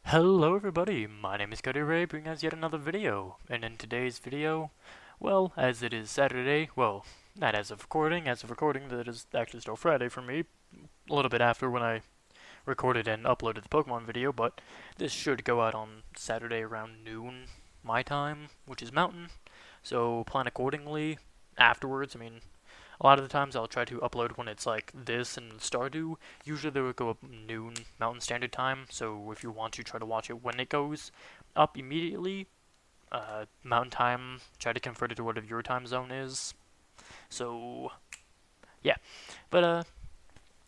Hello everybody, my name is Cody Ray, bringing us yet another video, and in today's video, well, as it is Saturday, well, not as of recording, that is actually still Friday for me, a little bit after when I recorded and uploaded the Pokemon video, but this should go out on Saturday around noon, my time, which is Mountain, so plan accordingly afterwards. I mean, a lot of the times I'll try to upload when it's like this and Stardew. Usually they would go up noon Mountain Standard Time, so if you want to try to watch it when it goes up immediately, Mountain Time, try to convert it to whatever your time zone is. So, yeah. But,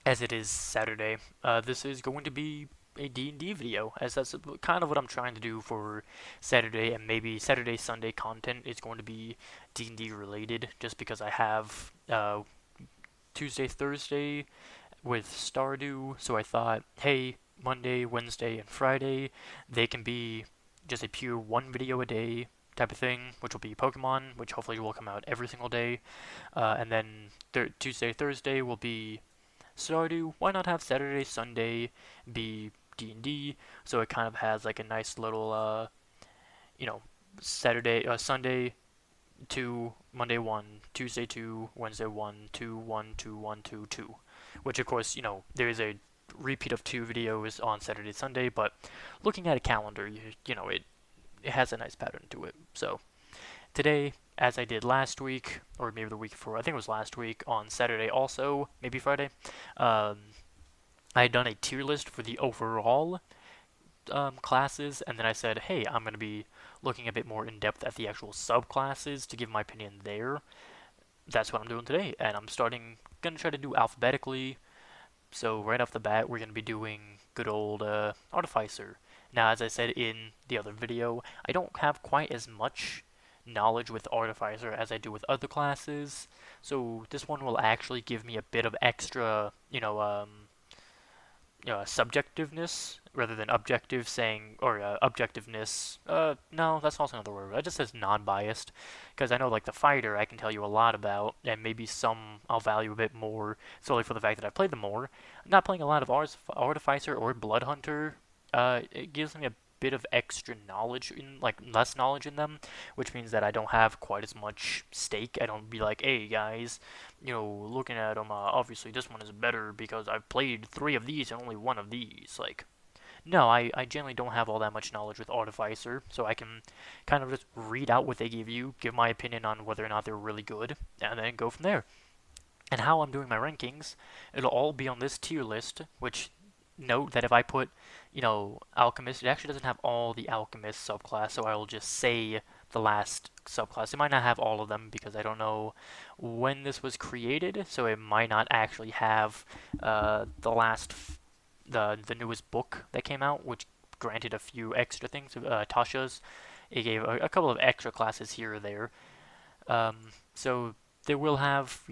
as it is Saturday, this is going to be a D&D video, as that's kind of what I'm trying to do for Saturday, and maybe Saturday, Sunday content is going to be D&D related, just because I have Tuesday, Thursday with Stardew, so I thought, hey, Monday, Wednesday, and Friday, they can be just a pure one video a day type of thing, which will be Pokemon, which hopefully will come out every single day, and then Tuesday, Thursday will be Stardew. Why not have Saturday, Sunday be D&D, so it kind of has like a nice little, you know, Sunday 2, Monday 1, Tuesday 2, Wednesday 1, 2, 1, 2, 1, 2, 2. Which, of course, there is a repeat of 2 videos on Saturday, Sunday, but looking at a calendar, it has a nice pattern to it. So, today, as I did last week, or maybe the week before, I think it was last week, on Saturday also, maybe Friday, um, I had done a tier list for the overall classes, and then I said, hey, I'm going to be looking a bit more in depth at the actual subclasses to give my opinion there. That's what I'm doing today, and I'm going to try to do alphabetically. So right off the bat, we're going to be doing good old Artificer. Now, as I said in the other video, I don't have quite as much knowledge with Artificer as I do with other classes, so this one will actually give me a bit of extra, subjectiveness rather than objective saying, or objectiveness. No, that's also another word. It just says non-biased, because I know like the fighter I can tell you a lot about, and maybe some I'll value a bit more solely for the fact that I've played them more. Not playing a lot of Artificer or Blood Hunter, it gives me a bit of extra knowledge in, like, less knowledge in them, which means that I don't have quite as much stake. I don't be like, hey guys, looking at them, obviously this one is better because I've played 3 of these and only 1 of these. Like, no, I generally don't have all that much knowledge with Artificer, so I can kind of just read out what they give you, give my opinion on whether or not they're really good, and then go from there. And how I'm doing my rankings, it'll all be on this tier list, which, note that if I put, Alchemist, it actually doesn't have all the Alchemist subclass, so I will just say the last subclass. It might not have all of them because I don't know when this was created, so it might not actually have the newest book that came out, which granted a few extra things. Tasha's, it gave a couple of extra classes here or there. So they will have,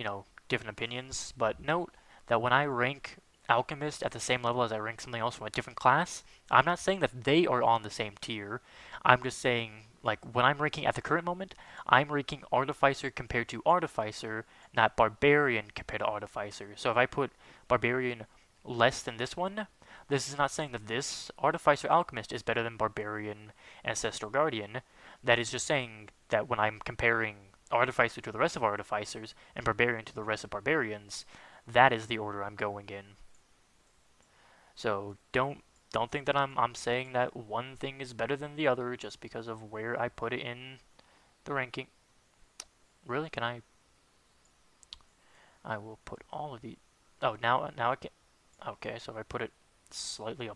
different opinions, but note that when I rank Alchemist at the same level as I rank something else from a different class, I'm not saying that they are on the same tier. I'm just saying, like, when I'm ranking at the current moment, I'm ranking Artificer compared to Artificer, not Barbarian compared to Artificer. So if I put Barbarian less than this one, this is not saying that this Artificer Alchemist is better than Barbarian Ancestral Guardian. That is just saying that when I'm comparing Artificer to the rest of Artificers and Barbarian to the rest of Barbarians, that is the order I'm going in. So don't think that I'm saying that one thing is better than the other just because of where I put it in the ranking. Really? Can I will put all of the. Oh, now I can. Okay, so if I put it slightly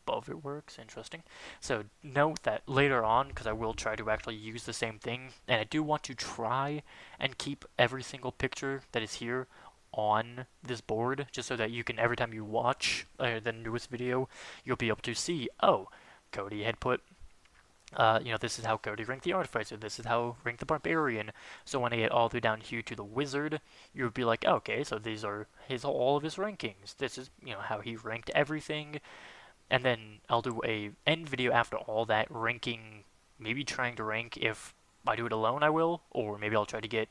above, it works. Interesting. So note that later on, because I will try to actually use the same thing, and I do want to try and keep every single picture that is here on this board, just so that you can, every time you watch the newest video, you'll be able to see, oh, Cody had put, this is how Cody ranked the Artificer, this is how ranked the Barbarian. So when I get all the way down here to the Wizard, you'll be like, okay, so these are all of his rankings. This is, how he ranked everything. And then I'll do a end video after all that ranking, maybe trying to rank. If I do it alone, I will, or maybe I'll try to get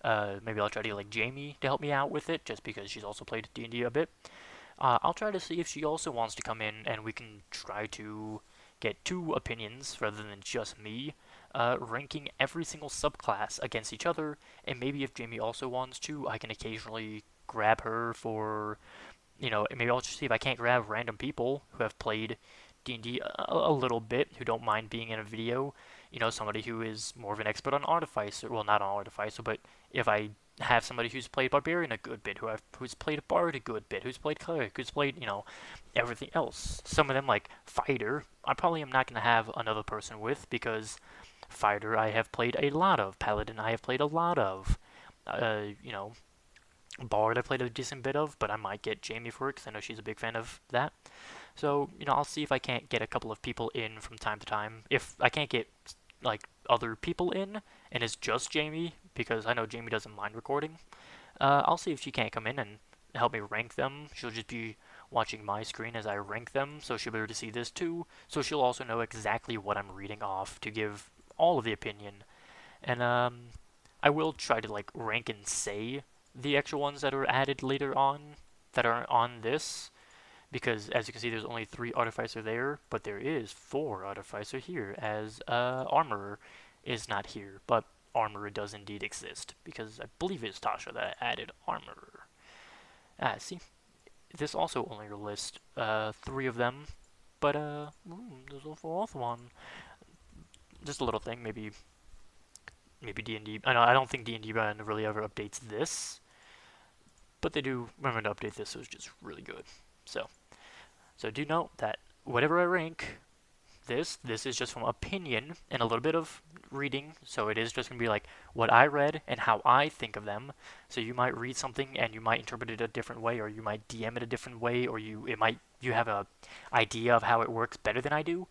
like Jamie to help me out with it, just because she's also played D&D a bit. I'll try to see if she also wants to come in, and we can try to get 2 opinions rather than just me, ranking every single subclass against each other, and maybe if Jamie also wants to, I can occasionally grab her for, maybe I'll just see if I can't grab random people who have played D&D a little bit, who don't mind being in a video, somebody who is more of an expert on Artificer, well, not on Artificer, but if I have somebody who's played Barbarian a good bit, who's played Bard a good bit, who's played Cleric, who's played, everything else. Some of them, like Fighter, I probably am not going to have another person with, because Fighter I have played a lot of, Paladin I have played a lot of, Bard I played a decent bit of, but I might get Jamie for it, because I know she's a big fan of that. So, I'll see if I can't get a couple of people in from time to time. If I can't get, like, other people in, and it's just Jamie, because I know Jamie doesn't mind recording, I'll see if she can't come in and help me rank them. She'll just be watching my screen as I rank them, so she'll be able to see this too, so she'll also know exactly what I'm reading off to give all of the opinion. And, I will try to, like, rank and say the extra ones that are added later on that are on this, because as you can see there's only 3 Artificer there, but there is 4 Artificer here, as Armorer is not here, but Armorer does indeed exist, because I believe it's Tasha that added Armorer. See, this also only lists 3 of them, but there's a 4th one. Just a little thing, maybe D&D, I don't think D&D really ever updates this, but they do remember to update this, so it's just really good. So do note that whatever I rank, this is just from opinion and a little bit of reading, so it is just going to be like what I read and how I think of them. So you might read something and you might interpret it a different way, or you might DM it a different way, or you have a idea of how it works better than I do,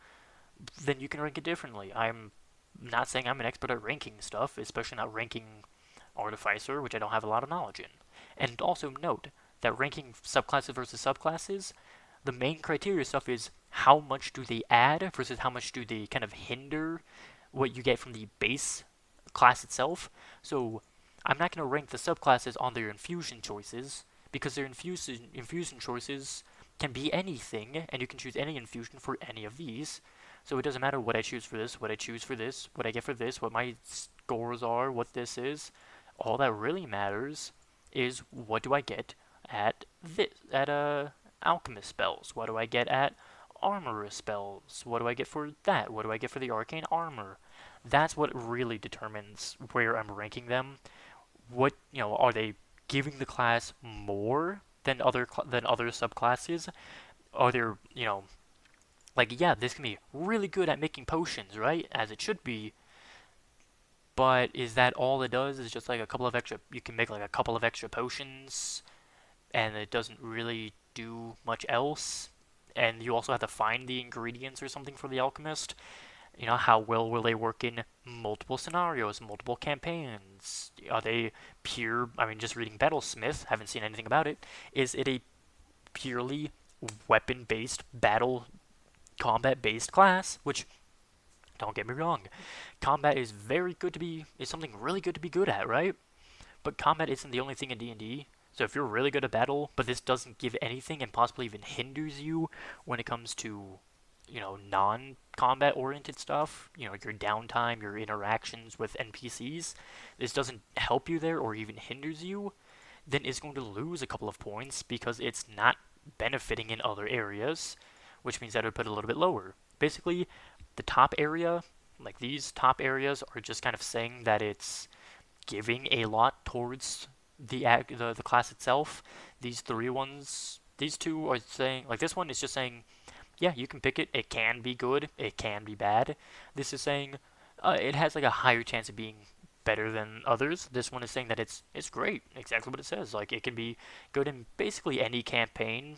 then you can rank it differently. I'm not saying I'm an expert at ranking stuff, especially not ranking Artificer, which I don't have a lot of knowledge in. And also note that ranking subclasses versus subclasses, the main criteria stuff is how much do they add versus how much do they kind of hinder what you get from the base class itself. So I'm not going to rank the subclasses on their infusion choices, because their infusion choices can be anything, and you can choose any infusion for any of these. So it doesn't matter what I choose for this, what I choose for this, what I get for this, what my scores are, what this is. All that really matters is what do I get at Alchemist spells? What do I get at Armor spells? What do I get for that? What do I get for the Arcane Armor? That's what really determines where I'm ranking them. What, are they giving the class more than other subclasses? Are there, like, yeah, this can be really good at making potions, right? As it should be. But is that all it does? Is just like a couple of extra, you can make like a couple of extra potions, and it doesn't really do much else? And you also have to find the ingredients or something for the Alchemist. How well will they work in multiple scenarios, multiple campaigns? Are they pure, just reading Battlesmith, haven't seen anything about it. Is it a purely weapon-based, combat-based class? Which, don't get me wrong, combat is something really good to be good at, right? But combat isn't the only thing in D&D. So if you're really good at battle, but this doesn't give anything and possibly even hinders you when it comes to, non-combat oriented stuff, your downtime, your interactions with NPCs, this doesn't help you there or even hinders you, then it's going to lose a couple of points because it's not benefiting in other areas, which means that it would put it a little bit lower. Basically, the top area, like these top areas, are just kind of saying that it's giving a lot towards the class itself. These 2 are saying, like this one is just saying, yeah, you can pick it. It can be good. It can be bad. This is saying it has like a higher chance of being better than others. This one is saying that it's great. Exactly what it says. Like, it can be good in basically any campaign.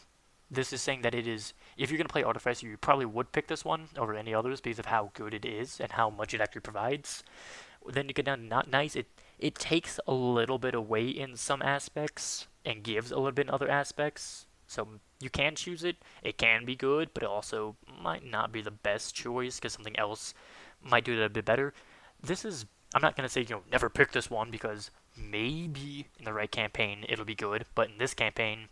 This is saying that it is, if you're going to play Artificer, you probably would pick this one over any others because of how good it is and how much it actually provides. Then you get down to not nice. It takes a little bit away in some aspects and gives a little bit in other aspects. So you can choose it. It can be good, but it also might not be the best choice because something else might do it a bit better. I'm not going to say, never pick this one, because maybe in the right campaign it'll be good. But in this campaign,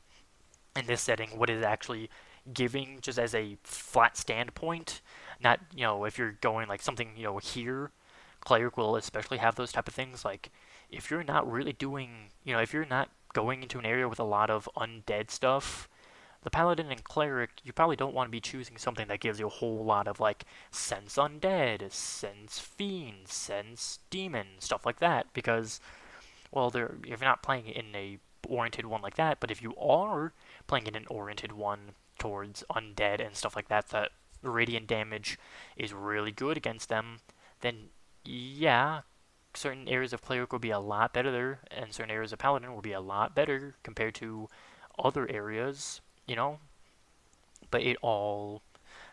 in this setting, what is actually giving just as a flat standpoint, Not, if you're going like something, here, cleric will especially have those type of things. Like, if you're not really doing, if you're not going into an area with a lot of undead stuff, the paladin and cleric, you probably don't want to be choosing something that gives you a whole lot of like sense undead, sense fiend, sense demon, stuff like that. Because, well, if you're not playing in a oriented one like that, but if you are playing in an oriented one towards undead and stuff like that, that radiant damage is really good against them, then yeah, certain areas of cleric will be a lot better there, and certain areas of paladin will be a lot better compared to other areas, you know. But it all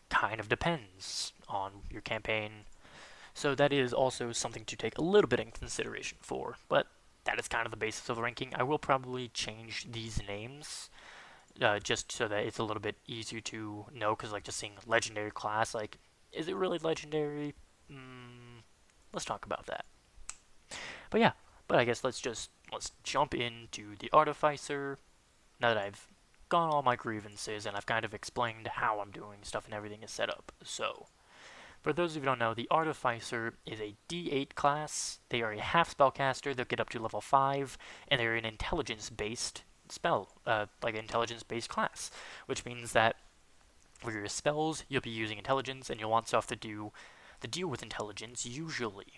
kind of depends on your campaign. So that is also something to take a little bit in consideration for. But that is kind of the basis of the ranking. I will probably change these names just so that it's a little bit easier to know. Because like just seeing legendary class, like, is it really legendary? Let's talk about that. But yeah, but I guess let's jump into the Artificer. Now that I've gone all my grievances and I've kind of explained how I'm doing stuff and everything is set up. So, for those of you who don't know, the Artificer is a D8 class. They are a half spellcaster. They'll get up to level 5, and they're an intelligence-based spell, like an intelligence-based class, which means that for your spells, you'll be using intelligence, and you'll want stuff to deal with intelligence, usually.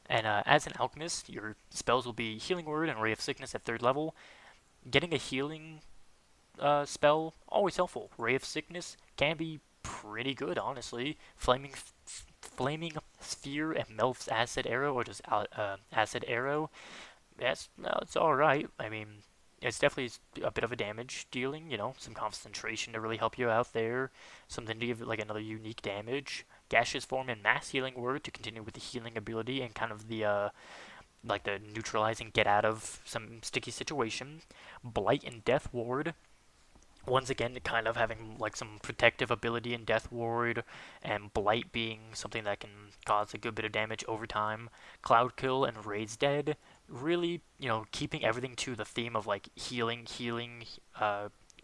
And as an alchemist, your spells will be Healing Word and Ray of Sickness at 3rd level. Getting a healing spell, always helpful. Ray of Sickness can be pretty good, honestly. Flaming Sphere and Melf's Acid Arrow, or just Acid Arrow, it's alright. I mean, it's definitely a bit of a damage dealing, some concentration to really help you out there. Something to give like another unique damage. Gaseous Form and Mass Healing Word to continue with the healing ability and kind of the like the neutralizing get out of some sticky situation. Blight and Death Ward, once again kind of having like some protective ability in Death Ward, and Blight being something that can cause a good bit of damage over time. Cloud Kill and Raise Dead, really, keeping everything to the theme of like healing,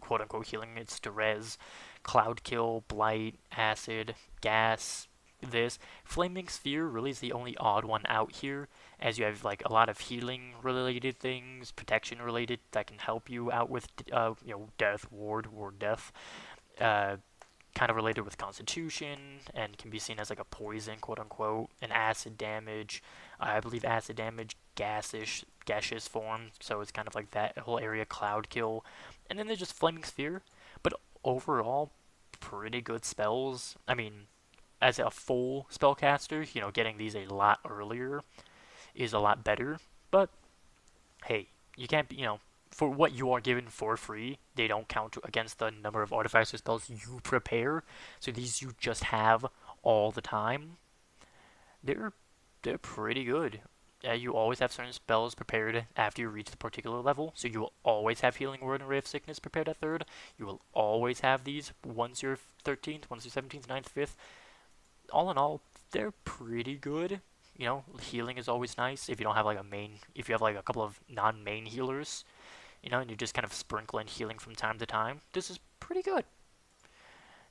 quote unquote healing, it's to res. Cloud Kill, Blight, Acid, Gas, this. Flaming Sphere really is the only odd one out here, as you have like a lot of healing related things, protection related that can help you out with death, ward death, kind of related with constitution, and can be seen as like a poison, quote unquote. And acid damage, I believe acid damage, gaseous form, so it's kind of like that whole area. Cloud Kill, and then there's just Flaming Sphere. But overall, pretty good spells. I mean, as a full spellcaster, getting these a lot earlier is a lot better. But hey, you can't be, for what you are given for free, they don't count against the number of Artificer spells you prepare. So these you just have all the time. They're pretty good. You always have certain spells prepared after you reach the particular level, so you will always have Healing Word and Ray of Sickness prepared at 3rd. You will always have these once you're 13th, once you're 17th, 9th, 5th. All in all, they're pretty good. Healing is always nice if you don't have like if you have like a couple of non-main healers, and you just kind of sprinkle in healing from time to time. This is pretty good.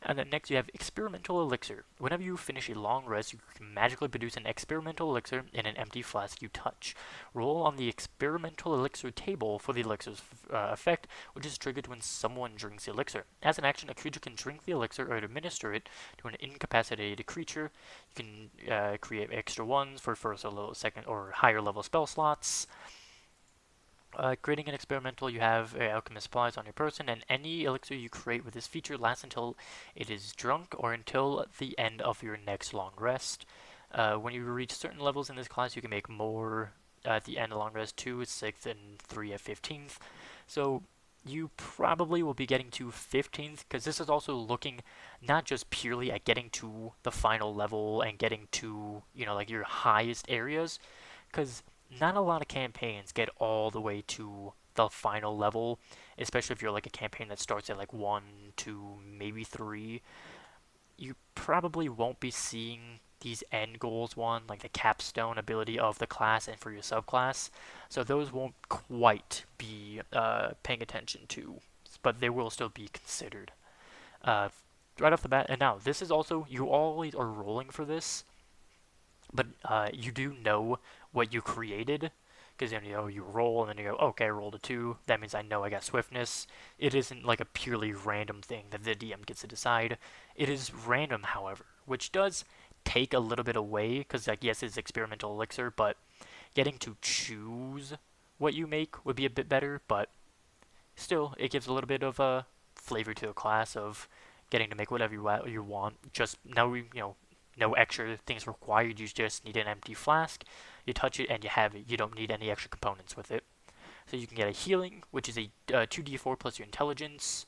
And then next you have Experimental Elixir. Whenever you finish a long rest, you can magically produce an experimental elixir in an empty flask you touch. Roll on the Experimental Elixir table for the elixir's effect, which is triggered when someone drinks the elixir. As an action, a creature can drink the elixir or administer it to an incapacitated creature. You can create extra ones for first or level, second or higher level spell slots. Creating an experimental, you have Alchemist supplies on your person, and any elixir you create with this feature lasts until it is drunk or until the end of your next long rest. When you reach certain levels in this class, you can make more at the end of long rest, 2 at 6th and 3 at 15th. So you probably will be getting to 15th, because this is also looking not just purely at getting to the final level and getting to, like your highest areas, because not a lot of campaigns get all the way to the final level, especially if you're like a campaign that starts at like 1, 2, maybe 3. You probably won't be seeing these end goals like the capstone ability of the class and for your subclass. So those won't quite be paying attention to, but they will still be considered. right off the bat, and now this is also, you always are rolling for this, but you do know what you created, because you know you roll and then you go, okay, I rolled a 2. That means I know I got swiftness. It isn't like a purely random thing that the DM gets to decide. It is random, however, which does take a little bit away, because like yes, it's experimental elixir, but getting to choose what you make would be a bit better. But still, it gives a little bit of a flavor to the class of getting to make whatever you want. Just no extra things required. You just need an empty flask. You touch it and you have it. You don't need any extra components with it. So you can get a healing, which is a 2d4 plus your intelligence.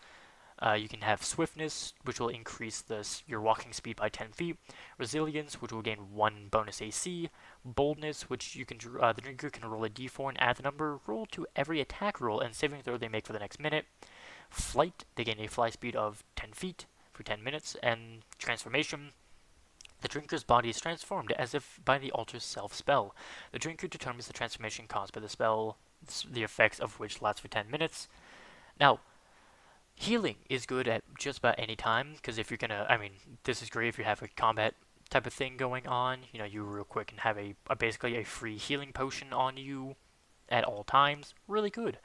You can have swiftness, which will increase your walking speed by 10 feet. Resilience, which will gain 1 bonus AC. Boldness, which the drinker can roll a d4 and add the number rolled to every attack roll and saving throw they make for the next minute. Flight, they gain a fly speed of 10 feet for 10 minutes. And transformation, the drinker's body is transformed as if by the altar's self spell. The drinker determines the transformation caused by the spell, the effects of which last for 10 minutes. Now, healing is good at just about any time, because if you're gonna, this is great if you have a combat type of thing going on. You know, you real quick can have basically a free healing potion on you at all times. Really good.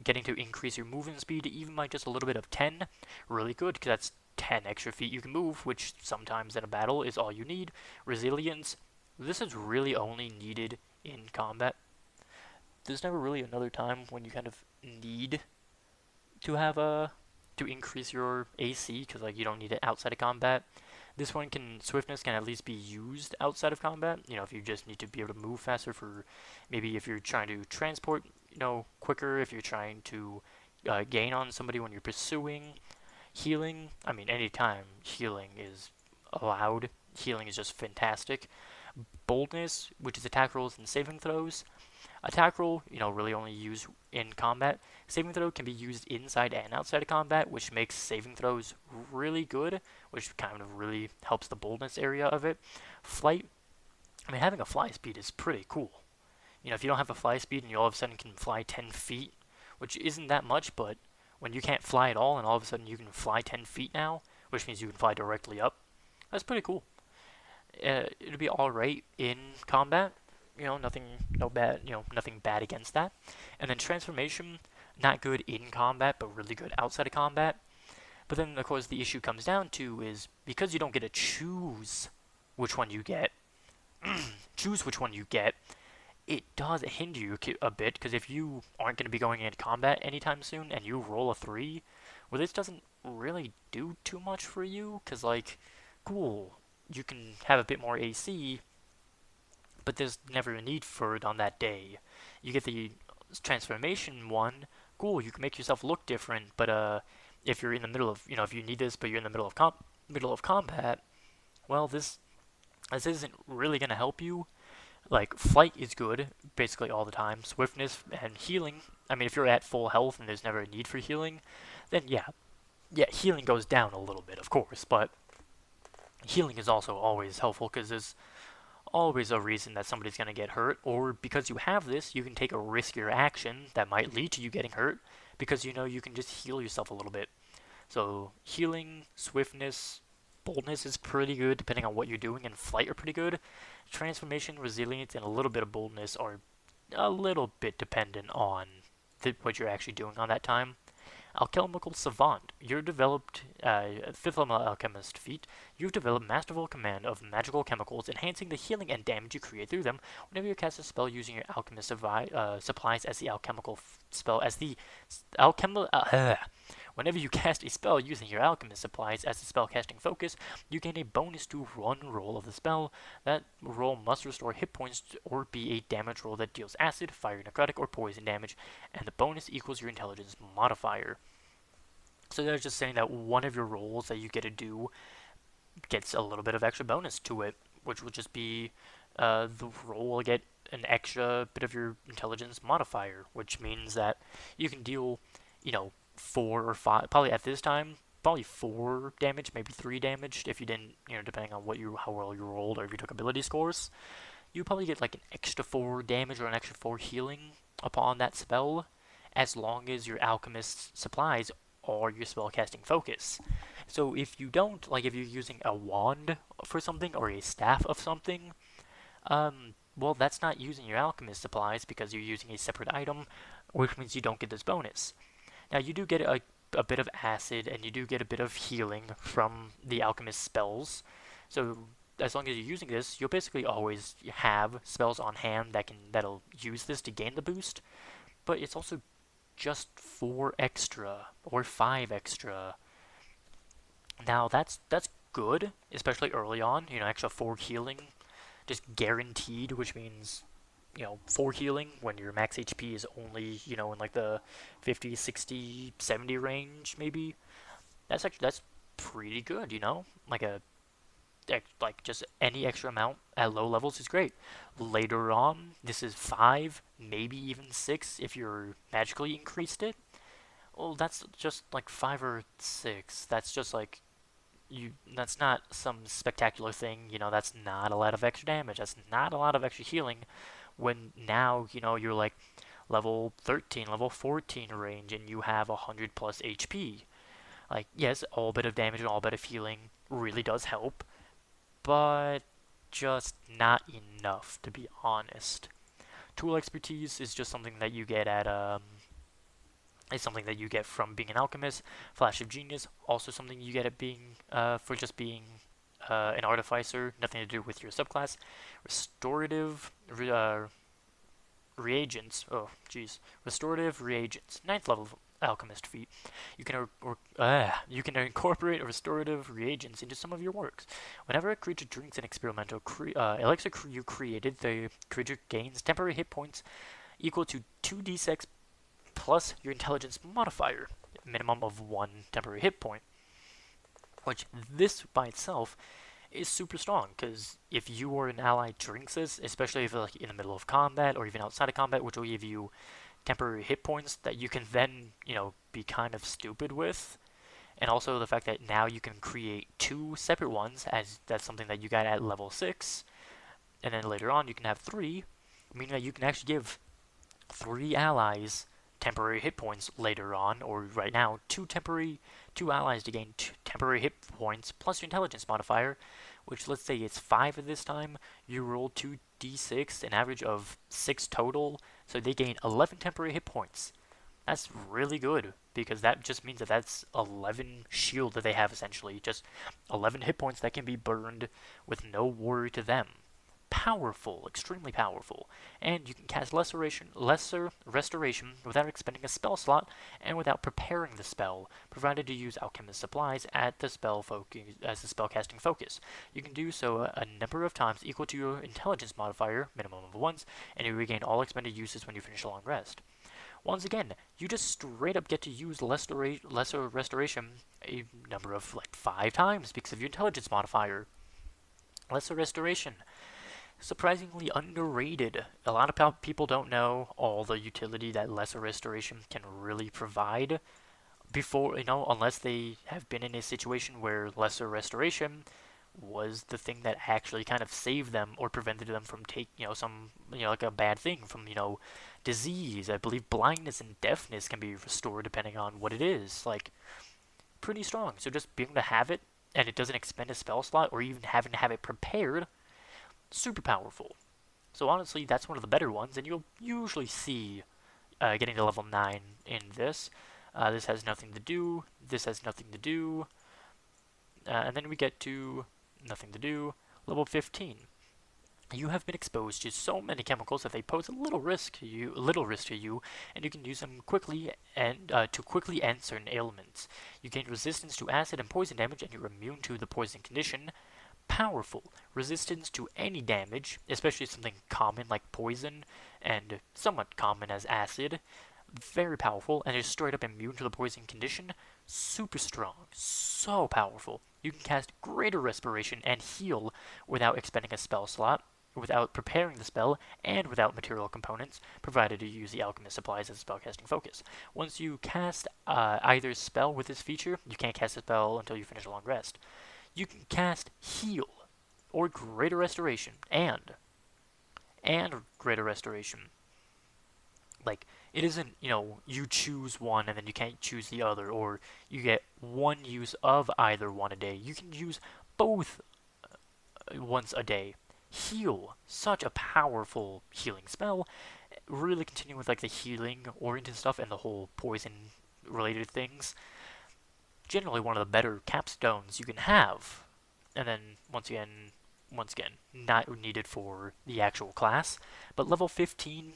Getting to increase your movement speed even by just a little bit of 10. Really good, because that's 10 extra feet you can move, which sometimes in a battle is all you need. Resilience, this is really only needed in combat. There's never really another time when you kind of need to have to increase your AC, because like you don't need it outside of combat. This one swiftness can at least be used outside of combat. You know, if you just need to be able to move faster, for maybe if you're trying to transport, quicker, if you're trying to gain on somebody when you're pursuing. Healing, anytime healing is allowed, healing is just fantastic. Boldness, which is attack rolls and saving throws. Attack roll, really only used in combat. Saving throw can be used inside and outside of combat, which makes saving throws really good, which kind of really helps the boldness area of it. Flight, having a fly speed is pretty cool. If you don't have a fly speed and you all of a sudden can fly 10 feet, which isn't that much, but when you can't fly at all and all of a sudden you can fly 10 feet now, which means you can fly directly up, that's pretty cool. It'll be alright in combat. Nothing bad against that. And then transformation, not good in combat, but really good outside of combat. But then, of course, the issue comes down to is because you don't get to choose which one you get, it does hinder you a bit, because if you aren't going to be going into combat anytime soon and you roll a 3, well, this doesn't really do too much for you, because, cool, you can have a bit more AC, but there's never a need for it on that day. You get the transformation one, cool, you can make yourself look different, but if you're in the middle of, if you need this, but you're in the middle of combat, well, this isn't really going to help you. Flight is good, basically all the time. Swiftness and healing, if you're at full health and there's never a need for healing, then yeah, healing goes down a little bit, of course, but healing is also always helpful, because there's always a reason that somebody's going to get hurt, or because you have this, you can take a riskier action that might lead to you getting hurt, because you can just heal yourself a little bit. So healing, swiftness, boldness is pretty good depending on what you're doing, and flight are pretty good. Transformation, resilience, and a little bit of boldness are a little bit dependent on what you're actually doing on that time. Alchemical Savant, you're developed 5th level Alchemist feat. You've developed masterful command of magical chemicals, enhancing the healing and damage you create through them. Whenever you cast a spell using your Alchemist supplies as the alchemical spell as the Whenever you cast a spell using your Alchemist supplies as the spellcasting focus, you gain a bonus to one roll of the spell. That roll must restore hit points or be a damage roll that deals acid, fire, necrotic, or poison damage, and the bonus equals your intelligence modifier. So they're just saying that one of your rolls that you get to do gets a little bit of extra bonus to it, which will just be the roll will get an extra bit of your intelligence modifier, which means that you can deal, 4 or 5, probably at this time, probably 4 damage, maybe 3 damage if you didn't, depending on how well you rolled or if you took ability scores. You probably get an extra 4 damage or an extra 4 healing upon that spell, as long as your Alchemist supplies are your spellcasting focus. So if you don't, like if you're using a wand for something or a staff of something, well, that's not using your alchemist supplies because you're using a separate item, which means you don't get this bonus. Now you do get a bit of acid and you do get a bit of healing from the alchemist spells. So as long as you're using this, you'll basically always have spells on hand that'll use this to gain the boost. But it's also just 4 extra or 5 extra. Now that's good, especially early on. Extra 4 healing, just guaranteed, which means 4 healing when your max HP is only in like the 50, 60, 70 range maybe. That's pretty good. Like just any extra amount at low levels is great. Later on, this is 5, maybe even 6 if you're magically increased it. Well, that's just like 5 or 6. That's just like that's not some spectacular thing. That's not a lot of extra damage. That's not a lot of extra healing. When now you're like level 13, level 14 range, and you have 100 plus HP. Like, yes, all bit of damage and all bit of healing really does help, but just not enough, to be honest. Tool expertise is just something that you get at is something that you get from being an alchemist. Flash of genius, also something you get at being for just being an artificer. Nothing to do with your subclass. Restorative reagents. Oh, jeez. Restorative reagents. 9th level alchemist feat. You can incorporate restorative reagents into some of your works. Whenever a creature drinks an experimental elixir you created, the creature gains temporary hit points equal to 2d6 plus your intelligence modifier, minimum of 1 temporary hit point. Which, this by itself is super strong, because if you or an ally drinks this, especially if like in the middle of combat or even outside of combat, which will give you temporary hit points that you can then, be kind of stupid with. And also the fact that now you can create 2 separate ones, as that's something that you got at level 6, and then later on you can have 3, meaning that you can actually give 3 allies temporary hit points later on, or right now, 2 allies to gain 2 temporary hit points plus your intelligence modifier, which let's say it's 5 at this time. You roll 2d6, an average of 6 total, so they gain 11 temporary hit points. That's really good, because that just means that that's 11 shield that they have, essentially. Just 11 hit points that can be burned with no worry to them. Powerful, extremely powerful, and you can cast lesser restoration without expending a spell slot and without preparing the spell, provided you use alchemist supplies at the as the spellcasting focus. You can do so a number of times equal to your intelligence modifier, minimum of once, and you regain all expended uses when you finish a long rest. Once again, you just straight up get to use lesser restoration a number of like 5 times because of your intelligence modifier. Lesser restoration, surprisingly underrated. A lot of people don't know all the utility that lesser restoration can really provide before, unless they have been in a situation where lesser restoration was the thing that actually kind of saved them or prevented them from taking, like a bad thing from, disease. I believe blindness and deafness can be restored depending on what it is. Like, pretty strong. So just being able to have it, and it doesn't expend a spell slot or even having to have it prepared, super powerful. So honestly, that's one of the better ones, and you'll usually see getting to level 9 in this. This has nothing to do. This has nothing to do. And then we get to nothing to do. Level 15. You have been exposed to so many chemicals that they pose a little risk to you, and you can use them quickly and to quickly end certain ailments. You gain resistance to acid and poison damage, and you're immune to the poison condition. Powerful. Resistance to any damage, especially something common like poison and somewhat common as acid. Very powerful, and is straight up immune to the poison condition. Super strong. So powerful. You can cast Greater Respiration and heal without expending a spell slot, without preparing the spell, and without material components, provided you use the alchemist supplies as a spellcasting focus. Once you cast either spell with this feature, you can't cast a spell until you finish a long rest. You can cast Heal, or Greater Restoration, and Greater Restoration. Like, it isn't, you choose one and then you can't choose the other, or you get one use of either one a day. You can use both once a day. Heal, such a powerful healing spell. Really continue with like the healing oriented stuff and the whole poison related things. Generally one of the better capstones you can have. And then once again, not needed for the actual class, but level 15,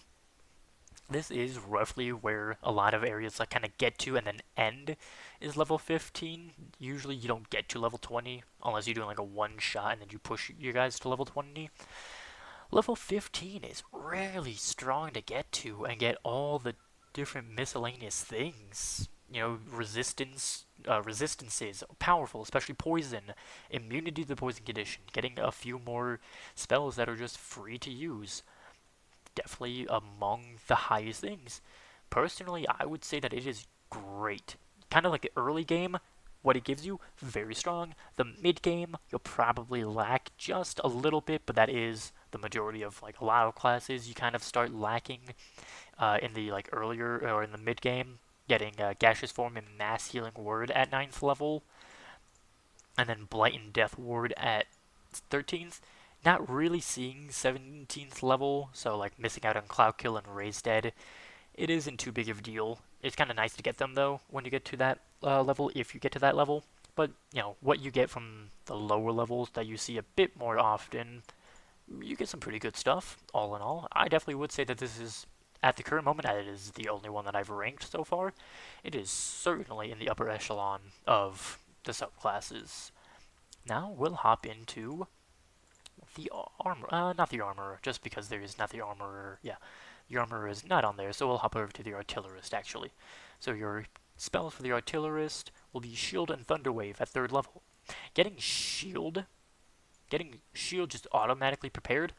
this is roughly where a lot of areas like kind of get to and then end is level 15. Usually you don't get to level 20 unless you're doing like a one shot and then you push your guys to level 20. Level 15 is really strong to get to and get all the different miscellaneous things. Resistances, powerful, especially poison, immunity to the poison condition, getting a few more spells that are just free to use. Definitely among the highest things. Personally, I would say that it is great. Kind of like the early game, what it gives you, very strong. The mid game, you'll probably lack just a little bit, but that is the majority of like a lot of classes. You kind of start lacking in the like earlier or in the mid game, getting Gaseous Form and Mass Healing Word at 9th level, and then Blight and Death Ward at 13th. Not really seeing 17th level, so like missing out on Cloud Kill and Raise Dead. It isn't too big of a deal. It's kind of nice to get them though when you get to that level, if you get to that level. But what you get from the lower levels that you see a bit more often, you get some pretty good stuff. All in all, I definitely would say that this is, at the current moment, it is the only one that I've ranked so far. It is certainly in the upper echelon of the subclasses. Now we'll hop into the armor, not the armor, just because there is not the armor. Yeah, the armor is not on there, so we'll hop over to the artillerist actually. So your spells for the artillerist will be Shield and Thunderwave at 3rd level. Getting Shield just automatically prepared,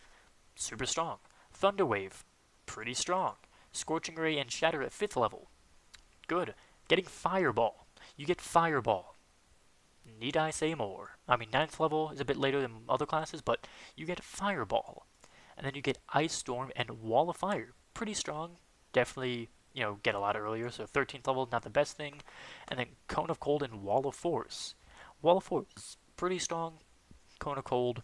super strong. Thunderwave, pretty strong. Scorching Ray and Shatter at 5th level, good. Getting Fireball, you get Fireball. Need I say more? I mean, 9th level is a bit later than other classes, but you get Fireball. And then you get Ice Storm and Wall of Fire. Pretty strong. Definitely, get a lot earlier, so 13th level, not the best thing. And then Cone of Cold and Wall of Force. Wall of Force, pretty strong. Cone of Cold,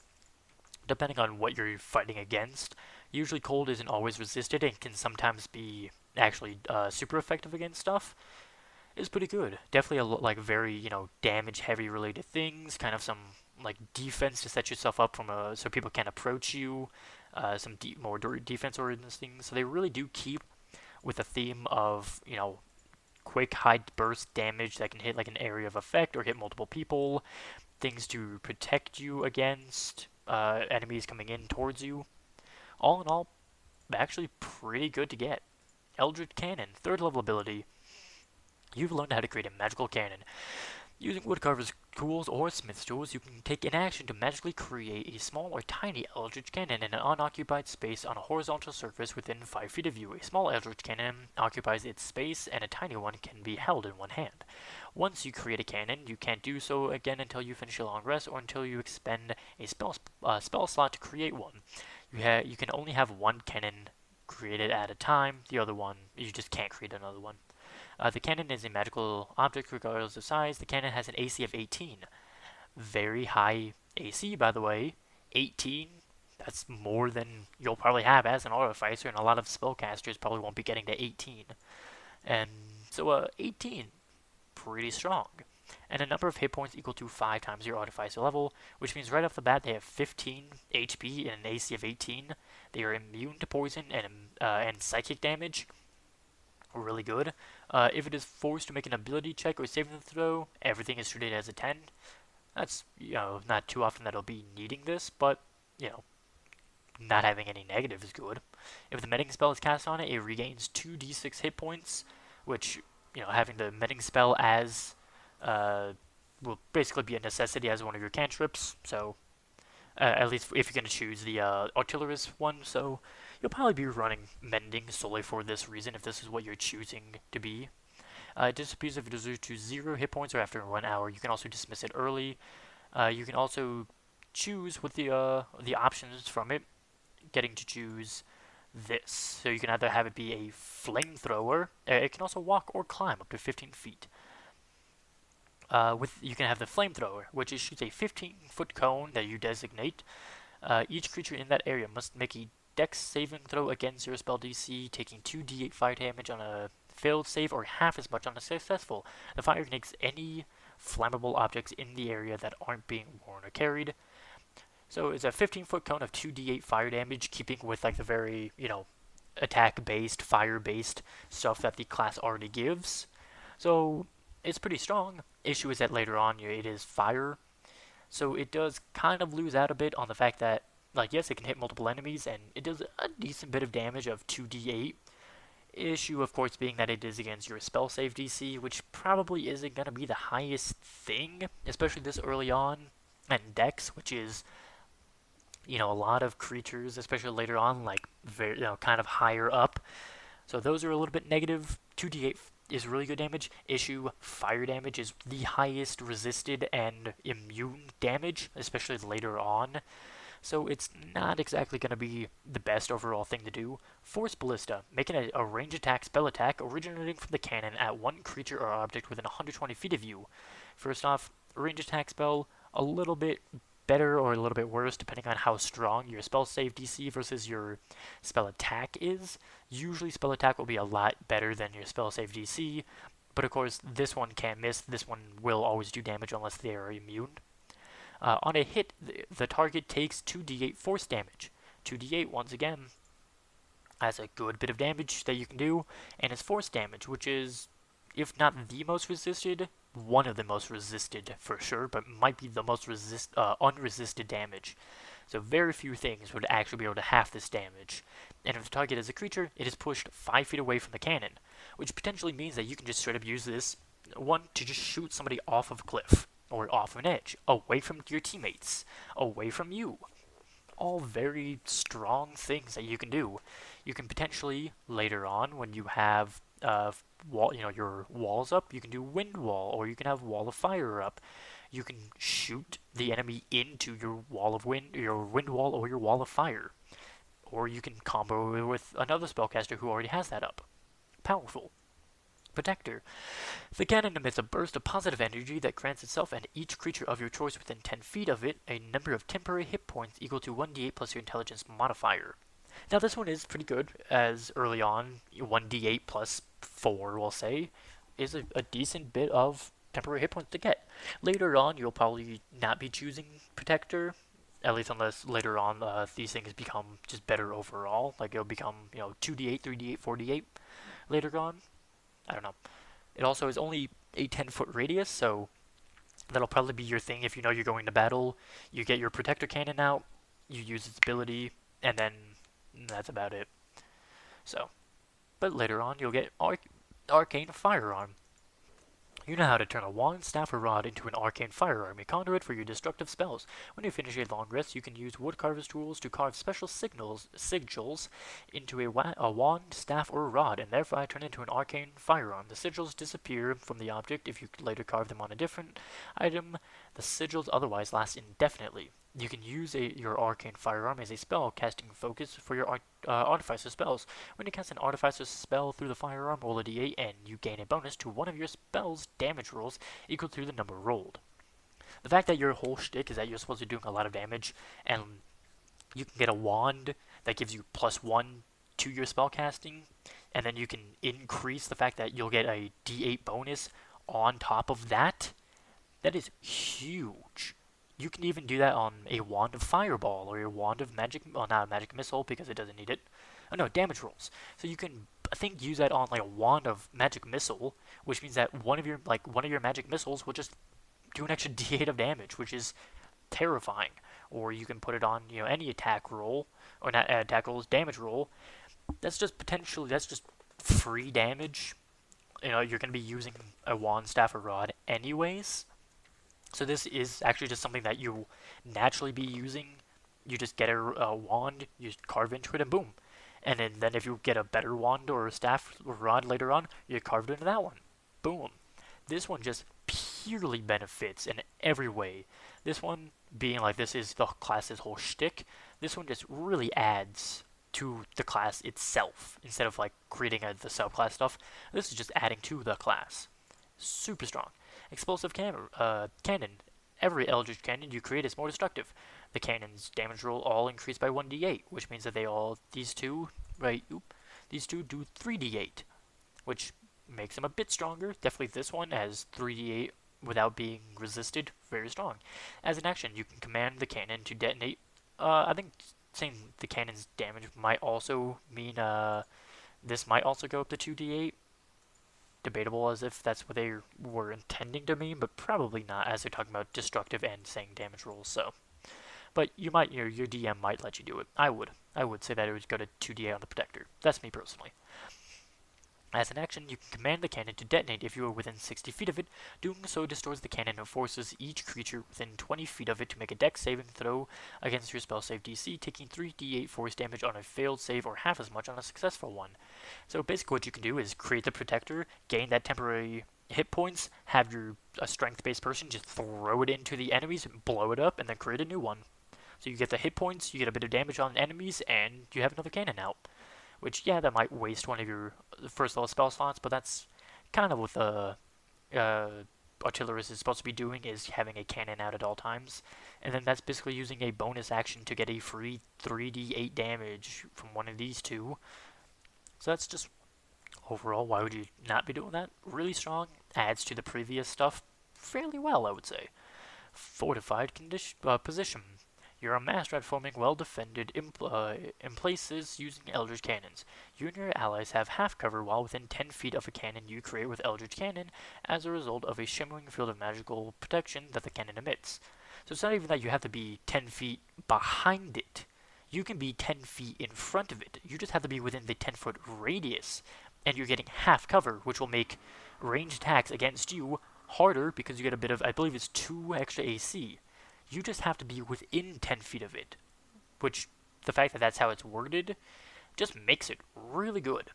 depending on what you're fighting against. Usually cold isn't always resisted and can sometimes be actually super effective against stuff. Is pretty good. Definitely like very, damage heavy related things, kind of some like defense to set yourself up from so people can't approach you, some more defense oriented things. So they really do keep with the theme of, quick high burst damage that can hit like an area of effect or hit multiple people, things to protect you against enemies coming in towards you. All in all, actually pretty good to get. Eldritch Cannon, 3rd level ability. You've learned how to create a magical cannon. Using woodcarver's tools or smith's tools, you can take an action to magically create a small or tiny eldritch cannon in an unoccupied space on a horizontal surface within 5 feet of you. A small eldritch cannon occupies its space, and a tiny one can be held in one hand. Once you create a cannon, you can't do so again until you finish a long rest or until you expend a spell slot to create one. You can only have one cannon created at a time. The other one, you just can't create another one. The cannon is a magical object regardless of size. The cannon has an AC of 18. Very high AC, by the way. 18, that's more than you'll probably have as an Artificer, and a lot of spellcasters probably won't be getting to 18. And so 18, pretty strong. And a number of hit points equal to 5 times your Artificer level, which means right off the bat they have 15 HP and an AC of 18. They are immune to poison and psychic damage. Really good. If it is forced to make an ability check or saving throw, everything is treated as a 10. That's, not too often that it'll be needing this, but, not having any negative is good. If the medding spell is cast on it, it regains 2d6 hit points, which, having the medding spell as, will basically be a necessity as one of your cantrips, so, at least if you're going to choose the artillerist one, so you'll probably be running mending solely for this reason if this is what you're choosing to be. It disappears if it is to 0 hit points or after 1 hour. You can also dismiss it early. You can also choose with the options from it, getting to choose this. So you can either have it be a flamethrower. It can also walk or climb up to 15 feet. You can have the flamethrower, which shoots a 15-foot cone that you designate. Each creature in that area must make a Dex saving throw against your spell DC, taking 2d8 fire damage on a failed save or half as much on a successful. The fire ignites any flammable objects in the area that aren't being worn or carried. So it's a 15-foot cone of 2d8 fire damage, keeping with like the very, attack-based, fire-based stuff that the class already gives. So it's pretty strong. Issue is that later on it is fire, so it does kind of lose out a bit on the fact that, like, yes, it can hit multiple enemies, and it does a decent bit of damage of 2d8. Issue, of course, being that it is against your spell save DC, which probably isn't going to be the highest thing, especially this early on, and Dex, which is, a lot of creatures, especially later on, like, very, kind of higher up. So those are a little bit negative. 2d8 is really good damage. Issue, fire damage is the highest resisted and immune damage, especially later on. So it's not exactly going to be the best overall thing to do. Force Ballista, making a range attack spell attack originating from the cannon at one creature or object within 120 feet of you. First off, range attack spell, a little bit better or a little bit worse depending on how strong your spell save DC versus your spell attack is. Usually spell attack will be a lot better than your spell save DC, but of course this one can't miss. This one will always do damage unless they are immune. On a hit, the target takes 2d8 force damage. 2d8, once again, has a good bit of damage that you can do, and it's force damage, which is, if not the most resisted, one of the most resisted for sure, but might be the most unresisted damage. So very few things would actually be able to half this damage. And if the target is a creature, it is pushed 5 feet away from the cannon, which potentially means that you can just straight up use this one to just shoot somebody off of a cliff, or off an edge, away from your teammates, away from you. All very strong things that you can do. You can potentially, later on, when you have your walls up, you can do wind wall, or you can have wall of fire up. You can shoot the enemy into your wall of wind, your wind wall, or your wall of fire. Or you can combo with another spellcaster who already has that up. Powerful. Protector. The cannon emits a burst of positive energy that grants itself and each creature of your choice within 10 feet of it a number of temporary hit points equal to 1d8 plus your intelligence modifier. Now this one is pretty good, as early on, 1d8 plus 4, we'll say, is a decent bit of temporary hit points to get. Later on, you'll probably not be choosing Protector, at least unless later on these things become just better overall. Like it'll become, 2d8, 3d8, 4d8 later on. I don't know. It also is only a 10-foot radius, so that'll probably be your thing if you know you're going to battle. You get your Protector Cannon out, you use its ability, and then that's about it. So, but later on you'll get Arcane Firearm. You know how to turn a wand, staff, or rod into an arcane firearm, a conduit for your destructive spells. When you finish a long rest, you can use woodcarver's tools to carve special sigils into a wand, staff, or rod, and thereby turn into an arcane firearm. The sigils disappear from the object if you later carve them on a different item. The sigils otherwise last indefinitely. You can use your arcane firearm as a spell casting focus for your Artificer spells. When you cast an Artificer spell through the firearm, roll a d8 and you gain a bonus to one of your spell's damage rolls equal to the number rolled. The fact that your whole shtick is that you're supposed to be doing a lot of damage, and you can get a wand that gives you +1 to your spell casting, and then you can increase the fact that you'll get a d8 bonus on top of that, that is huge. You can even do that on a Wand of Fireball or a Wand of Magic, well, not a Magic Missile because it doesn't need it. Oh no, damage rolls. So you can, I think, use that on like a Wand of Magic Missile, which means that one of your Magic Missiles will just do an extra d8 of damage, which is terrifying. Or you can put it on, any attack roll, or not attack rolls, damage roll. That's just free damage. You're going to be using a wand, staff, or rod anyways. So this is actually just something that you naturally be using. You just get a wand, you carve into it, and boom. And then if you get a better wand or a staff or rod later on, you carve it into that one. Boom. This one just purely benefits in every way. This one being like this is the class's whole shtick. This one just really adds to the class itself instead of like creating the subclass stuff. This is just adding to the class. Super strong. Explosive cannon. Every Eldritch Cannon you create is more destructive. The cannon's damage roll all increase by 1d8, which means that these two do 3d8, which makes them a bit stronger. Definitely this one has 3d8 without being resisted. Very strong. As an action, you can command the cannon to detonate. I think saying the cannon's damage might also mean this might also go up to 2d8. Debatable as if that's what they were intending to mean, but probably not, as they're talking about destructive and saying damage rolls. So, but you might, your DM might let you do it. I would say that it would go to 2d8 on the protector. That's me personally. As an action, you can command the cannon to detonate if you are within 60 feet of it. Doing so destroys the cannon and forces each creature within 20 feet of it to make a dex saving throw against your spell save DC, taking 3d8 force damage on a failed save or half as much on a successful one. So basically what you can do is create the protector, gain that temporary hit points, have a strength-based person just throw it into the enemies, blow it up, and then create a new one. So you get the hit points, you get a bit of damage on enemies, and you have another cannon out. Which, yeah, that might waste one of your first level spell slots, but that's kind of what the Artillerist is supposed to be doing, is having a cannon out at all times. And then that's basically using a bonus action to get a free 3d8 damage from one of these two. So that's just, overall, why would you not be doing that? Really strong, adds to the previous stuff fairly well, I would say. Fortified position. You're a master at forming well-defended places using Eldritch Cannons. You and your allies have half cover while within 10 feet of a cannon you create with Eldritch Cannon as a result of a shimmering field of magical protection that the cannon emits. So it's not even that you have to be 10 feet behind it. You can be 10 feet in front of it. You just have to be within the 10-foot radius, and you're getting half cover, which will make ranged attacks against you harder because you get a bit of, I believe it's 2 extra AC. You just have to be within 10 feet of it, which the fact that that's how it's worded just makes it really good.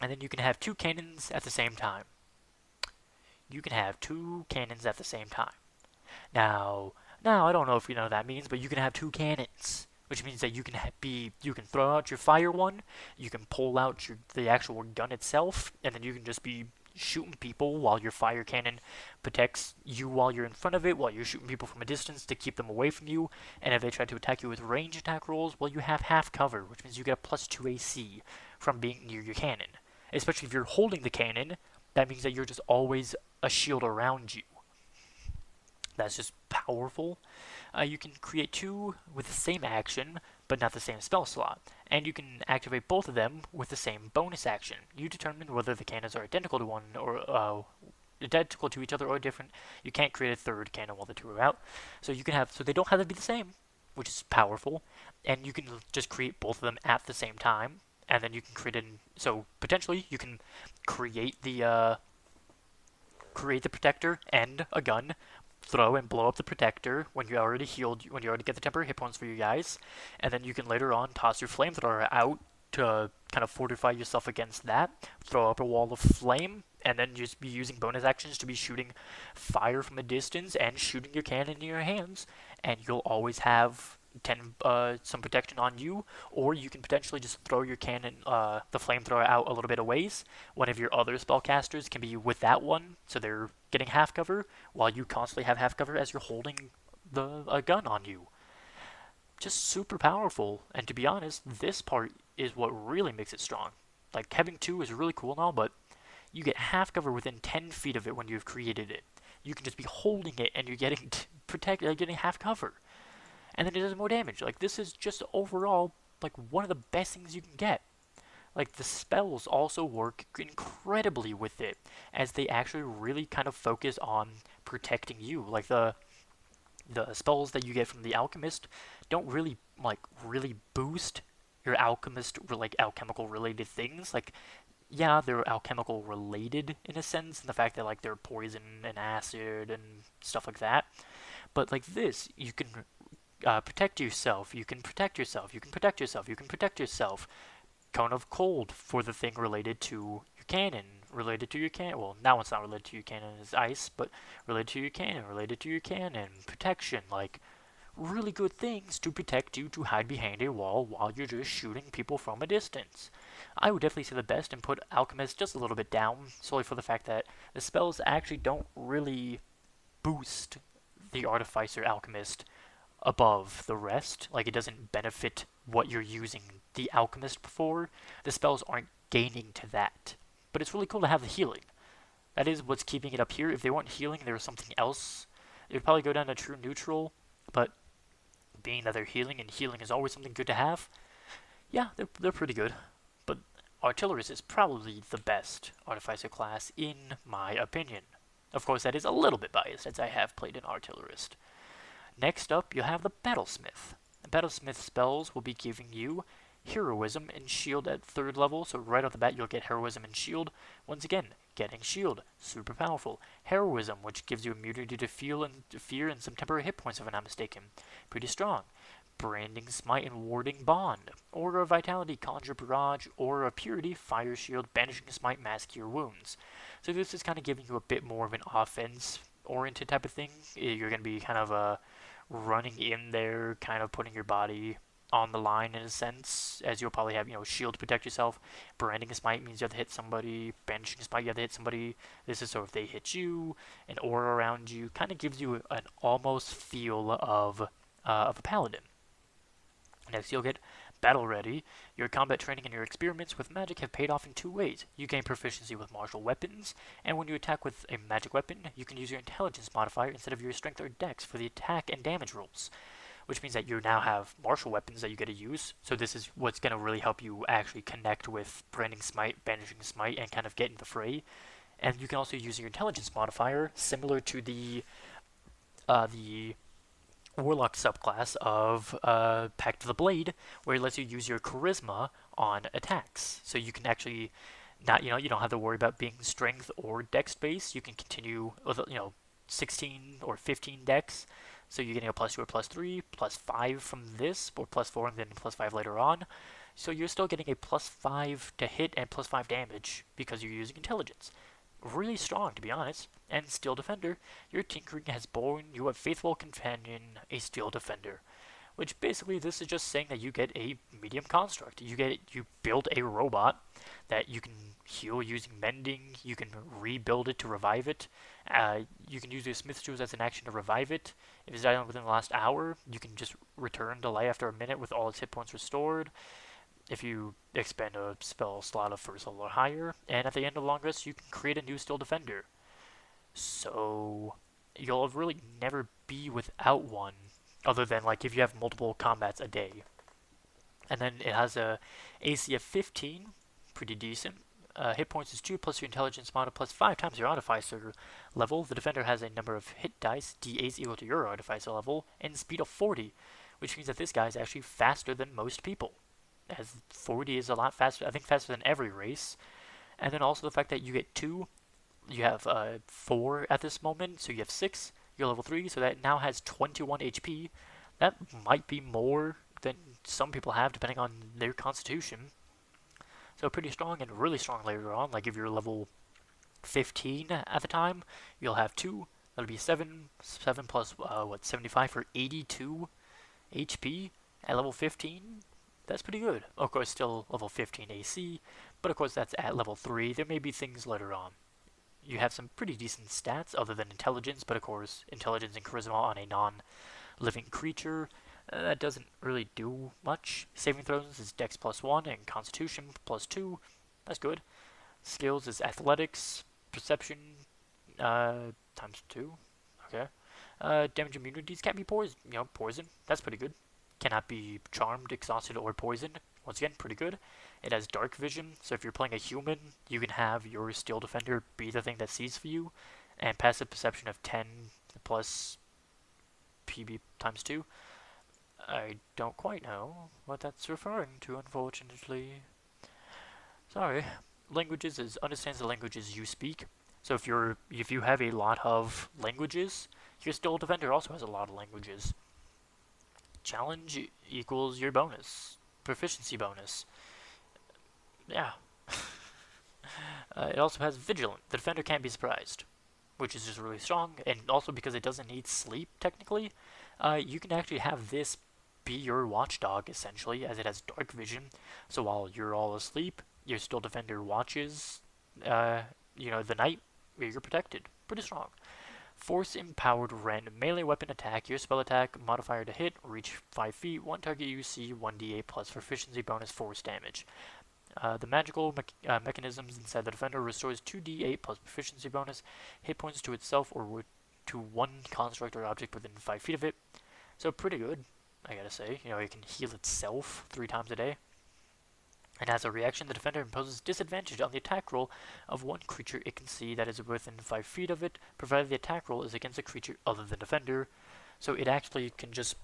And then you can have 2 cannons at the same time. You can have 2 cannons at the same time. Now I don't know if you know what that means, but you can have 2 cannons, which means that you can throw out your fire one, you can pull out the actual gun itself, and then you can just be shooting people while your fire cannon protects you while you're in front of it, while you're shooting people from a distance to keep them away from you. And if they try to attack you with range attack rolls, well, you have half cover, which means you get a plus 2 AC from being near your cannon. Especially if you're holding the cannon, that means that you're just always a shield around you. That's just powerful. You can create 2 with the same action, but not the same spell slot. And you can activate both of them with the same bonus action. You determine whether the cannons are identical to one or identical to each other or different. You can't create a third cannon while the 2 are out. So they don't have to be the same, which is powerful. And you can just create both of them at the same time. And then you can so potentially you can create the protector and a gun, throw and blow up the protector when you already get the temporary hit points for you guys, and then you can later on toss your flamethrower out to kind of fortify yourself against that, throw up a wall of flame, and then just be using bonus actions to be shooting fire from a distance and shooting your cannon in your hands, and you'll always have some protection on you. Or you can potentially just throw your cannon, the flamethrower, out a little bit of ways. One of your other spellcasters can be with that one, so they're getting half cover, while you constantly have half cover as you're holding a gun on you. Just super powerful, and to be honest, this part is what really makes it strong. Like, having 2 is really cool and all, but you get half cover within 10 feet of it when you've created it. You can just be holding it, and you're getting getting half cover. And then it does more damage. Like, this is just overall, like, one of the best things you can get. Like, the spells also work incredibly with it, as they actually really kind of focus on protecting you. Like, the spells that you get from the Alchemist don't really boost your alchemical related things. Like, yeah, they're alchemical related in a sense, in the fact that, like, they're poison and acid and stuff like that. But like this, you can protect yourself, you can protect yourself, you can protect yourself, you can protect yourself. Cone of Cold for the thing related to your cannon, well, that one's not related to your cannon, it's ice, but related to your cannon, protection, like, really good things to protect you to hide behind a wall while you're just shooting people from a distance. I would definitely say the best and put Alchemist just a little bit down, solely for the fact that the spells actually don't really boost the Artificer Alchemist above the rest. Like, it doesn't benefit what you're using the Alchemist for. The spells aren't gaining to that. But it's really cool to have the healing. That is what's keeping it up here. If they weren't healing, there was something else. It would probably go down to true neutral. But being that they're healing, and healing is always something good to have, yeah, they're pretty good. But Artillerist is probably the best Artificer class, in my opinion. Of course, that is a little bit biased, as I have played an Artillerist. Next up, you have the Battlesmith. The Battlesmith spells will be giving you Heroism and Shield at 3rd level, so right off the bat you'll get Heroism and Shield. Once again, getting Shield, super powerful. Heroism, which gives you immunity to fear and some temporary hit points if I'm not mistaken. Pretty strong. Branding Smite and Warding Bond. Aura of Vitality, Conjure Barrage. Aura of Purity, Fire Shield, Banishing Smite, Mask Cure Wounds. So this is kind of giving you a bit more of an offense-oriented type of thing. You're going to be kind of running in there, kind of putting your body on the line in a sense, as you'll probably have, shield to protect yourself. Branding Smite means you have to hit somebody. Banishing Smite, you have to hit somebody. This is so if they hit you, an aura around you, kind of gives you an almost feel of a Paladin. Next, you'll get Battle Ready. Your combat training and your experiments with magic have paid off in 2 ways. You gain proficiency with martial weapons, and when you attack with a magic weapon, you can use your intelligence modifier instead of your strength or dex for the attack and damage rolls, which means that you now have martial weapons that you get to use. So this is what's going to really help you actually connect with Branding Smite, Banishing Smite, and kind of get in the fray. And you can also use your intelligence modifier, similar to the Warlock subclass of Pact of the Blade, where it lets you use your charisma on attacks. So you can actually you don't have to worry about being strength or dex based. You can continue with 16 or 15 dex. So you're getting a +2 or +3, +5 from this, or +4 and then +5 later on. So you're still getting a +5 to hit and +5 damage because you're using intelligence. Really strong, to be honest. And Steel Defender, your tinkering has borne you a faithful companion, a Steel Defender. Which basically, this is just saying that you get a medium construct. You build a robot that you can heal using mending. You can rebuild it to revive it. You can use your Smith's tools as an action to revive it. If it's died within the last hour, you can just return to life after a minute with all its hit points restored. If you expend a spell slot of 1st level or higher, and at the end of the long rest, you can create a new Steel Defender. So you'll really never be without one, other than like if you have multiple combats a day. And then it has a AC of 15, pretty decent. Hit points is 2 plus your intelligence mod plus 5 times your Artificer level. The defender has a number of hit dice, DAs equal to your Artificer level, and speed of 40, which means that this guy is actually faster than most people. As 40 is a lot faster, I think faster than every race. And then also the fact that you get 2, you have 4 at this moment, so you have 6, you're level 3, so that now has 21 HP. That might be more than some people have, depending on their constitution. So pretty strong, and really strong later on. Like if you're level 15 at the time, you'll have 2. That'll be 7 plus 75 for 82 HP at level 15. That's pretty good. Of course, still level 15 AC, but of course that's at level 3. There may be things later on. You have some pretty decent stats other than intelligence, but of course intelligence and charisma on a non-living creature. That doesn't really do much. Saving throws is Dex +1 and Constitution +2. That's good. Skills is Athletics, Perception ×2. Okay. Damage immunities can't be poison. That's pretty good. Cannot be charmed, exhausted, or poisoned. Once again, pretty good. It has dark vision, so if you're playing a human, you can have your Steel Defender be the thing that sees for you. And passive perception of 10 plus PB ×2. I don't quite know what that's referring to, unfortunately. Sorry. Languages is understands the languages you speak. So if you have a lot of languages, your Steel Defender also has a lot of languages. Challenge equals your bonus. Proficiency bonus. Yeah. It also has Vigilant. The defender can't be surprised, which is just really strong, and also because it doesn't need sleep, technically, You can actually have this be your watchdog, essentially, as it has dark vision. So while you're all asleep, your Steel Defender watches, the night where you're protected. Pretty strong. Force empowered random melee weapon attack. Your spell attack modifier to hit, reach 5 feet, one target you see, 1d8 plus proficiency bonus force damage. The magical mechanisms inside the defender restores 2d8 plus proficiency bonus hit points to itself or to one construct or object within 5 feet of it. So pretty good, I gotta say. It can heal itself 3 times a day. And as a reaction, the defender imposes disadvantage on the attack roll of one creature it can see that is within 5 feet of it, provided the attack roll is against a creature other than defender. So it actually can just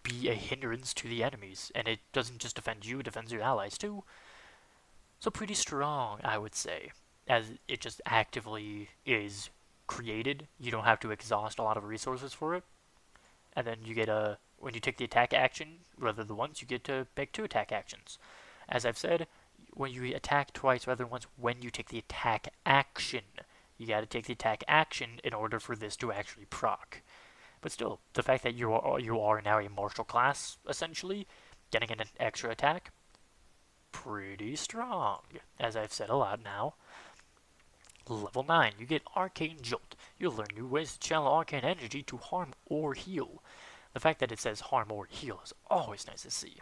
be a hindrance to the enemies, and it doesn't just defend you, it defends your allies too. So pretty strong, I would say, as it just actively is created. You don't have to exhaust a lot of resources for it. And then you get when you take the attack action, rather than once, you get to make 2 attack actions. As I've said, when you attack twice rather than once, when you take the attack action, you gotta take the attack action in order for this to actually proc. But still, the fact that you are now a martial class, essentially, getting an extra attack, pretty strong, as I've said a lot now. Level 9, you get Arcane Jolt. You'll learn new ways to channel arcane energy to harm or heal. The fact that it says harm or heal is always nice to see.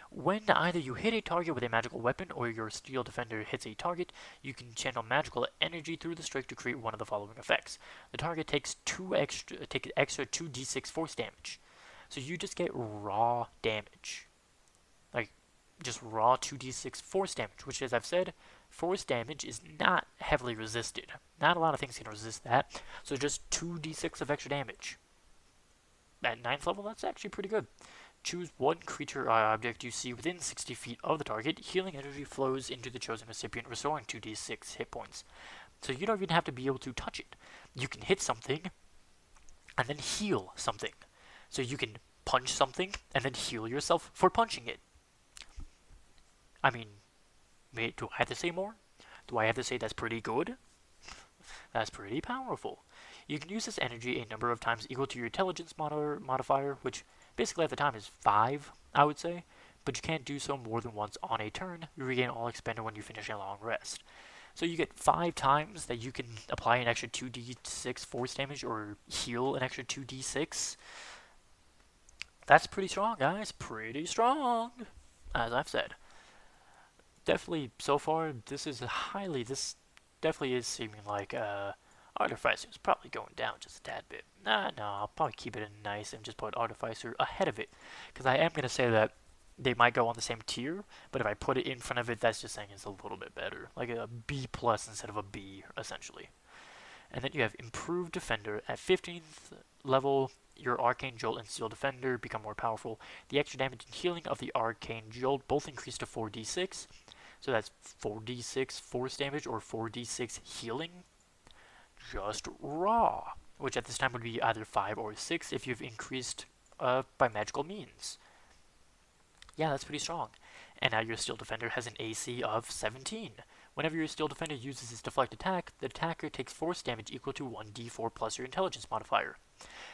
When either you hit a target with a magical weapon or your Steel Defender hits a target, you can channel magical energy through the strike to create one of the following effects. The target takes extra 2d6 force damage. So you just get raw damage. Just raw 2d6 force damage, which, as I've said, force damage is not heavily resisted. Not a lot of things can resist that, so just 2d6 of extra damage. At 9th level, that's actually pretty good. Choose one creature or object you see within 60 feet of the target. Healing energy flows into the chosen recipient, restoring 2d6 hit points. So you don't even have to be able to touch it. You can hit something, and then heal something. So you can punch something, and then heal yourself for punching it. I mean, do I have to say more? Do I have to say that's pretty good? That's pretty powerful. You can use this energy a number of times equal to your intelligence modifier, which basically at the time is 5, I would say, but you can't do so more than once on a turn. You regain all expended when you finish a long rest. So you get 5 times that you can apply an extra 2d6 force damage or heal an extra 2d6. That's pretty strong, guys. Pretty strong, as I've said. Definitely, so far, this definitely is seeming like Artificer is probably going down just a tad bit. No, I'll probably keep it in nice and just put Artificer ahead of it. Because I am going to say that they might go on the same tier, but if I put it in front of it, that's just saying it's a little bit better. Like a B plus instead of a B, essentially. And then you have Improved Defender. At 15th level, your Arcane Jolt and Steel Defender become more powerful. The extra damage and healing of the Arcane Jolt both increase to 4d6. So that's 4d6 force damage or 4d6 healing. Just raw. Which at this time would be either 5 or 6 if you've increased by magical means. Yeah, that's pretty strong. And now your Steel Defender has an AC of 17. Whenever your Steel Defender uses its deflect attack, the attacker takes force damage equal to 1d4 plus your intelligence modifier.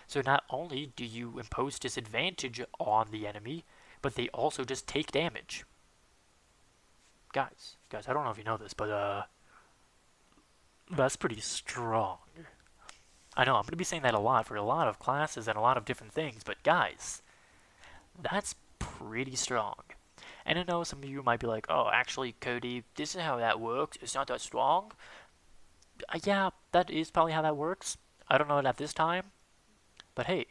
So not only do you impose disadvantage on the enemy, but they also just take damage. Guys, I don't know if you know this, but that's pretty strong. I know, I'm going to be saying that a lot for a lot of classes and a lot of different things, but guys, that's pretty strong. And I know some of you might be like, oh, actually, Cody, this is how that works. It's not that strong. Yeah, that is probably how that works. I don't know it at this time. But hey,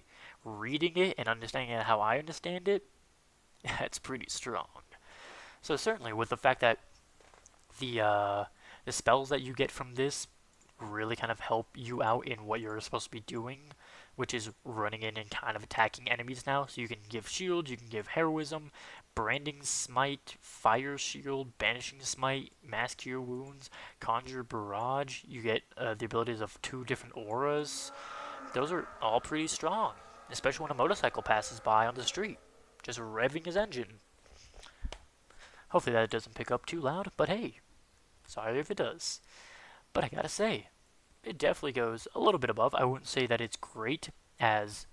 reading it and understanding it how I understand it, that's pretty strong. So certainly with the fact that the spells that you get from this really kind of help you out in what you're supposed to be doing, which is running in and kind of attacking enemies now. So you can give shield, you can give heroism, branding smite, fire shield, banishing smite, mass cure wounds, conjure barrage. You get the abilities of 2 different auras. Those are all pretty strong, especially when a motorcycle passes by on the street, just revving his engine. Hopefully that doesn't pick up too loud, but hey, sorry if it does. But I gotta say, it definitely goes a little bit above. I wouldn't say that it's great as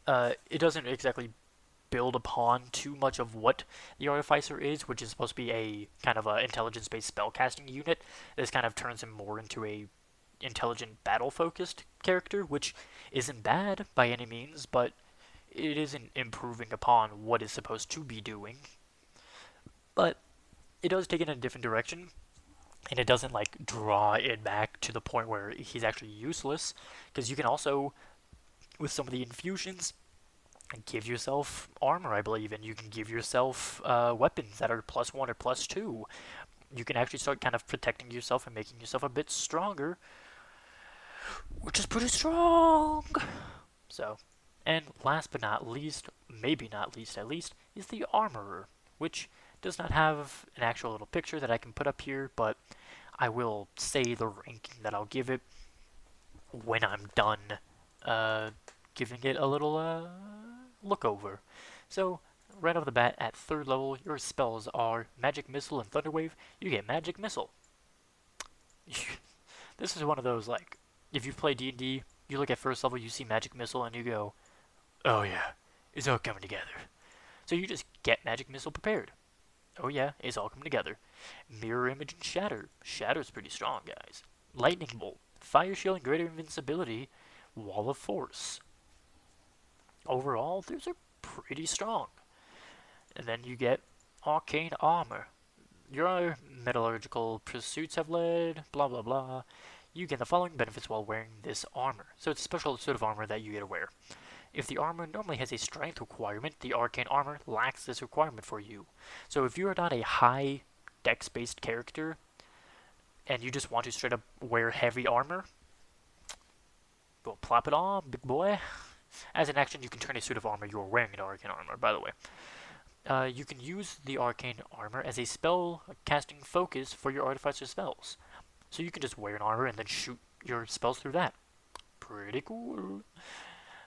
it doesn't exactly build upon too much of what the Artificer is, which is supposed to be a kind of a intelligence-based spellcasting unit. This kind of turns him more into a intelligent battle-focused character, which isn't bad by any means, but it isn't improving upon what it's supposed to be doing. But it does take it in a different direction, and it doesn't like draw it back to the point where he's actually useless, because you can also, with some of the infusions, give yourself armor, I believe, and you can give yourself weapons that are +1 or +2. You can actually start kind of protecting yourself and making yourself a bit stronger, which is pretty strong. So, and last but not least, maybe not least at least, is the Armorer, which does not have an actual little picture that I can put up here, but I will say the ranking that I'll give it when I'm done giving it a little look over. So, right off the bat, at 3rd level, your spells are Magic Missile and Thunderwave. You get Magic Missile. This is one of those, like, if you play D&D, you look at 1st level, you see Magic Missile, and you go, oh yeah, it's all coming together. So you just get Magic Missile prepared. Oh yeah, it's all coming together. Mirror Image and Shatter. Shatter's pretty strong, guys. Lightning Bolt. Fire Shield and Greater Invincibility. Wall of Force. Overall, those are pretty strong. And then you get Arcane Armor. Your metallurgical pursuits have led, blah blah blah. You get the following benefits while wearing this armor. So it's a special sort of armor that you get to wear. If the armor normally has a strength requirement, the Arcane Armor lacks this requirement for you. So if you are not a high dex-based character, and you just want to straight up wear heavy armor, well, plop it on, big boy. As an action, you can turn a suit of armor you are wearing into Arcane Armor, by the way. You can use the Arcane Armor as a spell casting focus for your Artificer spells. So you can just wear an armor and then shoot your spells through that. Pretty cool.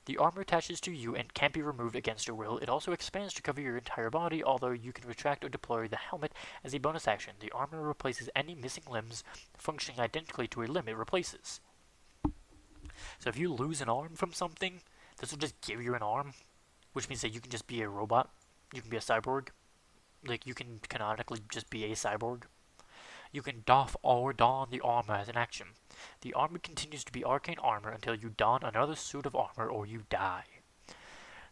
The armor attaches to you and can't be removed against your will. It also expands to cover your entire body, although you can retract or deploy the helmet as a bonus action. The armor replaces any missing limbs functioning identically to a limb it replaces. So if you lose an arm from something, this will just give you an arm, which means that you can just be a robot. You can be a cyborg. Like, you can canonically just be a cyborg. You can doff or don the armor as an action. The armor continues to be Arcane Armor until you don another suit of armor or you die.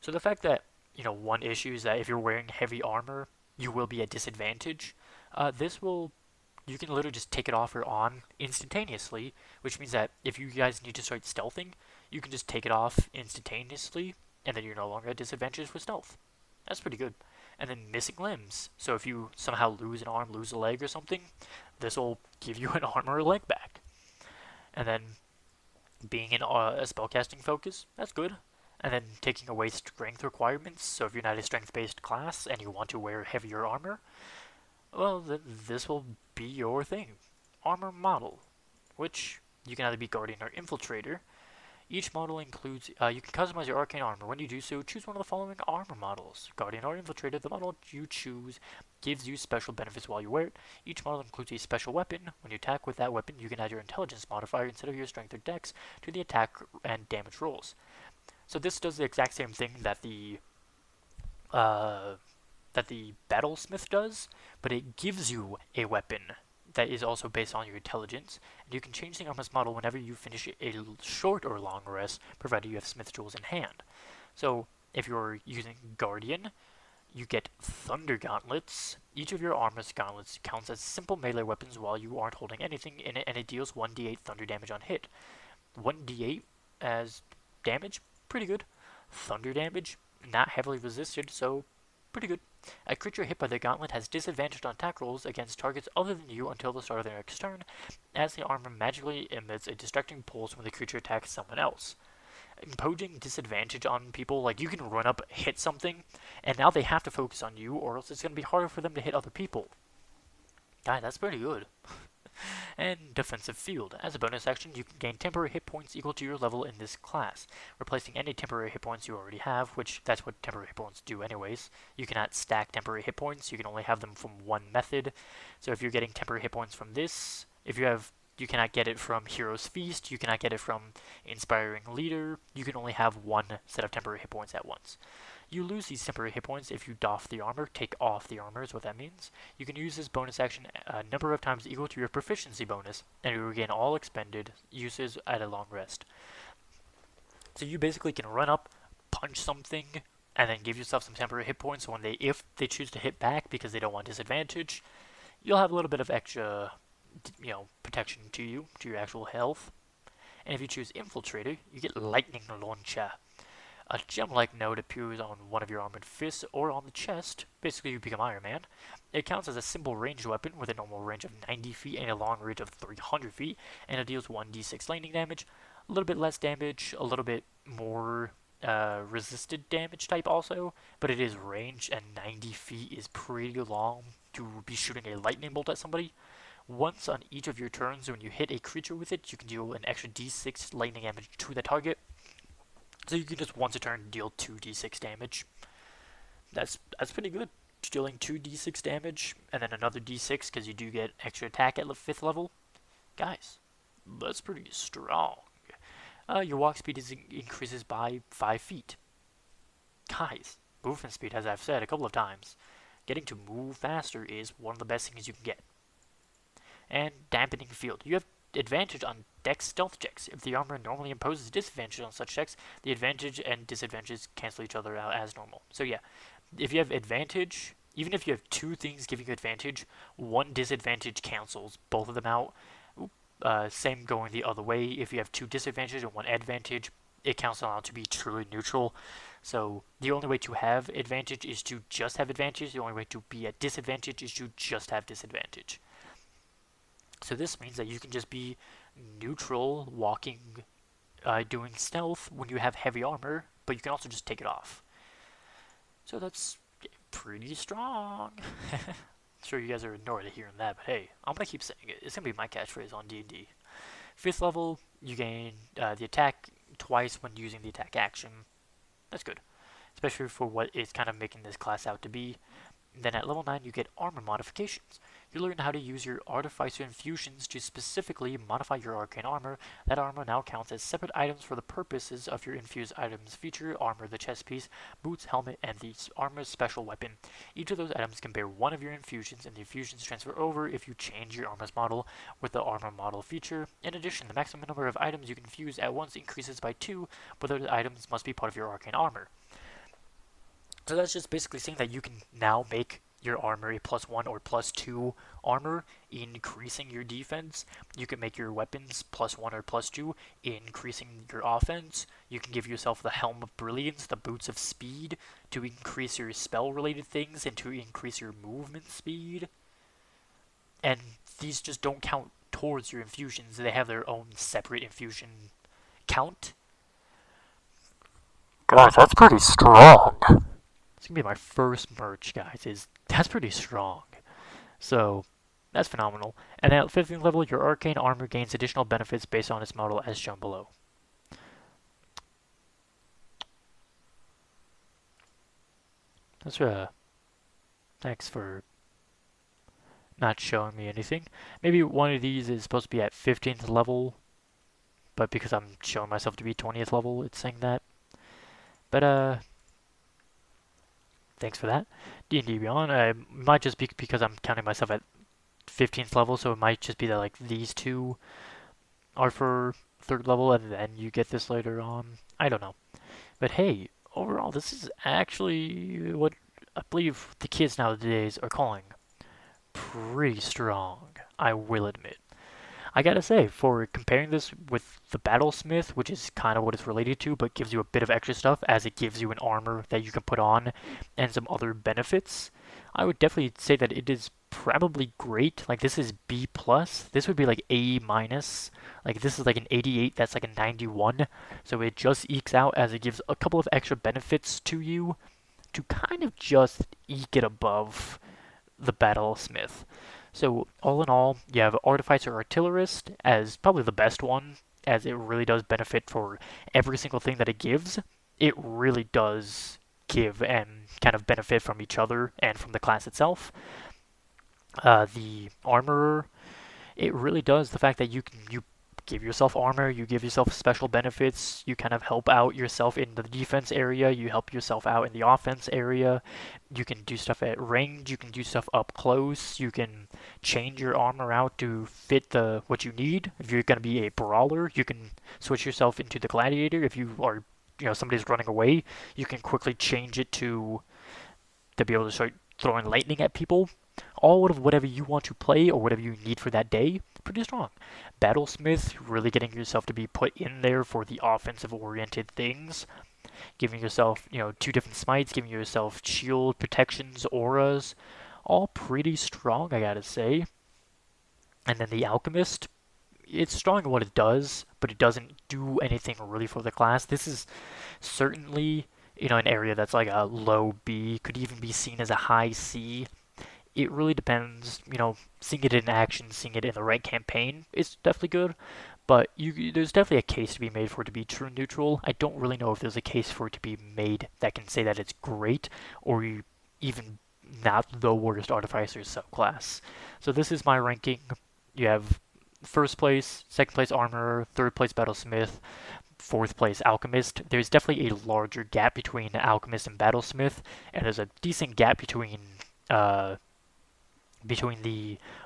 So the fact that, one issue is that if you're wearing heavy armor, you will be at disadvantage. You can literally just take it off or on instantaneously, which means that if you guys need to start stealthing, you can just take it off instantaneously, and then you're no longer at disadvantage with stealth. That's pretty good. And then missing limbs. So if you somehow lose an arm, lose a leg or something, this will give you an arm or a leg back. And then being in a spellcasting focus, that's good. And then taking away strength requirements. So if you're not a strength-based class and you want to wear heavier armor, well, then this will be your thing. Armor model, which you can either be Guardian or Infiltrator. Each model includes, you can customize your Arcane Armor. When you do so, choose one of the following armor models. Guardian or Infiltrator, the model you choose gives you special benefits while you wear it. Each model includes a special weapon. When you attack with that weapon, you can add your intelligence modifier instead of your strength or dex to the attack and damage rolls. So this does the exact same thing that the Battlesmith does, but it gives you a weapon that is also based on your intelligence, and you can change the armor's model whenever you finish a short or long rest, provided you have smith tools in hand. So, if you're using Guardian, you get Thunder Gauntlets. Each of your armor's gauntlets counts as simple melee weapons while you aren't holding anything in it, and it deals 1d8 thunder damage on hit. 1d8 as damage, pretty good. Thunder damage, not heavily resisted, so pretty good. A creature hit by the gauntlet has disadvantage on attack rolls against targets other than you until the start of their next turn, as the armor magically emits a distracting pulse when the creature attacks someone else. Imposing disadvantage on people, like you can run up, hit something, and now they have to focus on you, or else it's going to be harder for them to hit other people. God, that's pretty good. And Defensive Field. As a bonus action, you can gain temporary hit points equal to your level in this class, replacing any temporary hit points you already have, which that's what temporary hit points do anyways. You cannot stack temporary hit points, you can only have them from one method. So if you're getting temporary hit points from this, if you have You cannot get it from Hero's Feast. You cannot get it from Inspiring Leader. You can only have one set of temporary hit points at once. You lose these temporary hit points if you doff the armor, take off the armor is what that means. You can use this bonus action a number of times equal to your proficiency bonus, and you regain all expended uses at a long rest. So you basically can run up, punch something, and then give yourself some temporary hit points, so if they choose to hit back because they don't want disadvantage, you'll have a little bit of extra, protection to your actual health. And if you choose Infiltrator, you get Lightning Launcher. A gem-like node appears on one of your armored fists or on the chest. Basically, you become Iron Man. It counts as a simple ranged weapon with a normal range of 90 feet and a long range of 300 feet, and it deals 1d6 lightning damage, a little bit less damage, a little bit more resisted damage type also, but it is ranged, and 90 feet is pretty long to be shooting a lightning bolt at somebody. Once on each of your turns, when you hit a creature with it, you can deal an extra d6 lightning damage to the target. So you can just once a turn deal 2d6 damage. That's pretty good. Dealing 2d6 damage, and then another d6 because you do get extra attack at 5th level. Guys, that's pretty strong. Your walk speed increases by 5 feet. Guys, movement speed, as I've said a couple of times, getting to move faster is one of the best things you can get. And dampening field. You have advantage on dex stealth checks. If the armor normally imposes disadvantage on such checks, the advantage and disadvantages cancel each other out as normal. So yeah, if you have advantage, even if you have two things giving you advantage, one disadvantage cancels both of them out. Same going the other way. If you have two disadvantage and one advantage, it cancels out to be truly neutral. So the only way to have advantage is to just have advantage. The only way to be at disadvantage is to just have disadvantage. So this means that you can just be neutral, walking, doing stealth when you have heavy armor, but you can also just take it off. So that's pretty strong. Sure you guys are annoyed at hearing that, but hey, I'm going to keep saying it. It's going to be my catchphrase on D&D. 5th level, you gain the attack twice when using the attack action. That's good, especially for what it's kind of making this class out to be. And then at level 9, you get armor modifications. You learn how to use your Artificer infusions to specifically modify your Arcane Armor. That armor now counts as separate items for the purposes of your infused items feature, armor, the chest piece, boots, helmet, and the armor's special weapon. Each of those items can bear one of your infusions, and the infusions transfer over if you change your armor's model with the armor model feature. In addition, the maximum number of items you can fuse at once increases by 2, but those items must be part of your Arcane Armor. So that's just basically saying that you can now make your armor a +1 or +2 armor, increasing your defense. You can make your weapons +1 or +2, increasing your offense. You can give yourself the Helm of Brilliance, the Boots of Speed, to increase your spell-related things and to increase your movement speed. And these just don't count towards your infusions. They have their own separate infusion count. Guys, that's pretty strong. It's gonna be my first merch, guys. That's pretty strong. So that's phenomenal. And at 15th level, your Arcane Armor gains additional benefits based on its model as shown below. That's thanks for not showing me anything. Maybe one of these is supposed to be at 15th level, but because I'm showing myself to be 20th level, it's saying that. But thanks for that. D&D Beyond, might just be because I'm counting myself at 15th level, so it might just be that like these two are for 3rd level, and then you get this later on. I don't know. But hey, overall, this is actually what I believe the kids nowadays are calling pretty strong, I will admit. I gotta say, for comparing this with the Battlesmith, which is kind of what it's related to, but gives you a bit of extra stuff, as it gives you an armor that you can put on, and some other benefits, I would definitely say that it is probably great. Like, this is B+, this would be like A-, like this is like an 88, that's like a 91, so it just ekes out as it gives a couple of extra benefits to you, to kind of just eke it above the Battlesmith. So, all in all, you have Artificer Artillerist as probably the best one, as it really does benefit for every single thing that it gives. It really does give and kind of benefit from each other and from the class itself. The Armorer, It really does. The fact that you give yourself armor, you give yourself special benefits, you kind of help out yourself in the defense area, you help yourself out in the offense area. You can do stuff at range, you can do stuff up close, you can change your armor out to fit the what you need. If you're going to be a brawler, you can switch yourself into the gladiator. If you are, somebody's running away, you can quickly change it to be able to start throwing lightning at people. All of whatever you want to play or whatever you need for that day, pretty strong. Battlesmith, really getting yourself to be put in there for the offensive oriented things. Giving yourself, 2 different smites, giving yourself shield, protections, auras. All pretty strong, I gotta say. And then the Alchemist, it's strong in what it does, but it doesn't do anything really for the class. This is certainly, an area that's like a low B, could even be seen as a high C. It really depends, seeing it in action, seeing it in the right campaign is definitely good, but there's definitely a case to be made for it to be true neutral. I don't really know if there's a case for it to be made that can say that it's great, or even not the worst Artificer subclass. So this is my ranking. You have first place, second place Armorer, third place Battlesmith, fourth place Alchemist. There's definitely a larger gap between Alchemist and Battlesmith, and there's a decent gap between the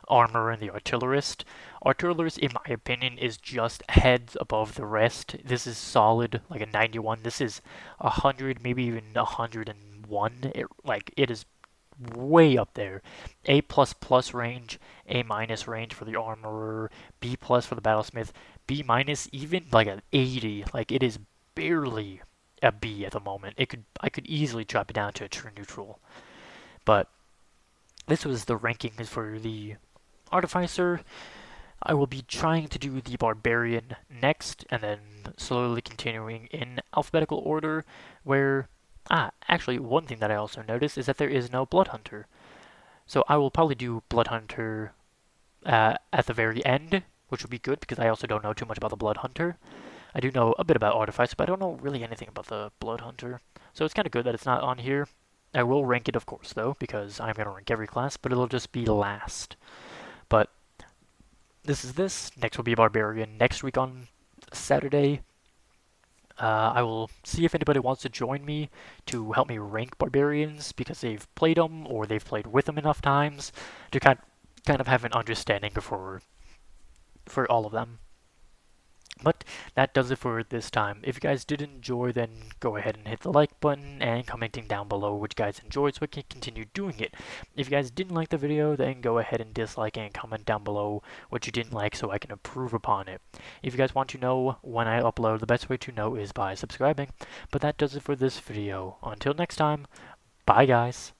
armor and the artillerist. Artillerist, in my opinion, is just heads above the rest. This is solid, like a 91. This is 100, maybe even 101. It is way up there. A++ range, A- range for the armorer, B+ for the battlesmith, B- even like an 80. Like, it is barely a B at the moment. I could easily drop it down to a true neutral. But this was the rankings for the Artificer. I will be trying to do the Barbarian next, and then slowly continuing in alphabetical order, where... actually, one thing that I also noticed is that there is no Blood Hunter. So I will probably do Blood Hunter at the very end, which would be good, because I also don't know too much about the Blood Hunter. I do know a bit about Artificer, but I don't know really anything about the Blood Hunter. So it's kind of good that it's not on here. I will rank it, of course, though, because I'm going to rank every class, but it'll just be last. But this is this. Next will be Barbarian next week on Saturday. I will see if anybody wants to join me to help me rank Barbarians, because they've played them, or they've played with them enough times, to kind of have an understanding for all of them. But that does it for this time. If you guys did enjoy, then go ahead and hit the like button and commenting down below what you guys enjoyed so we can continue doing it. If you guys didn't like the video, then go ahead and dislike and comment down below what you didn't like so I can improve upon it. If you guys want to know when I upload, the best way to know is by subscribing. But that does it for this video. Until next time, bye guys.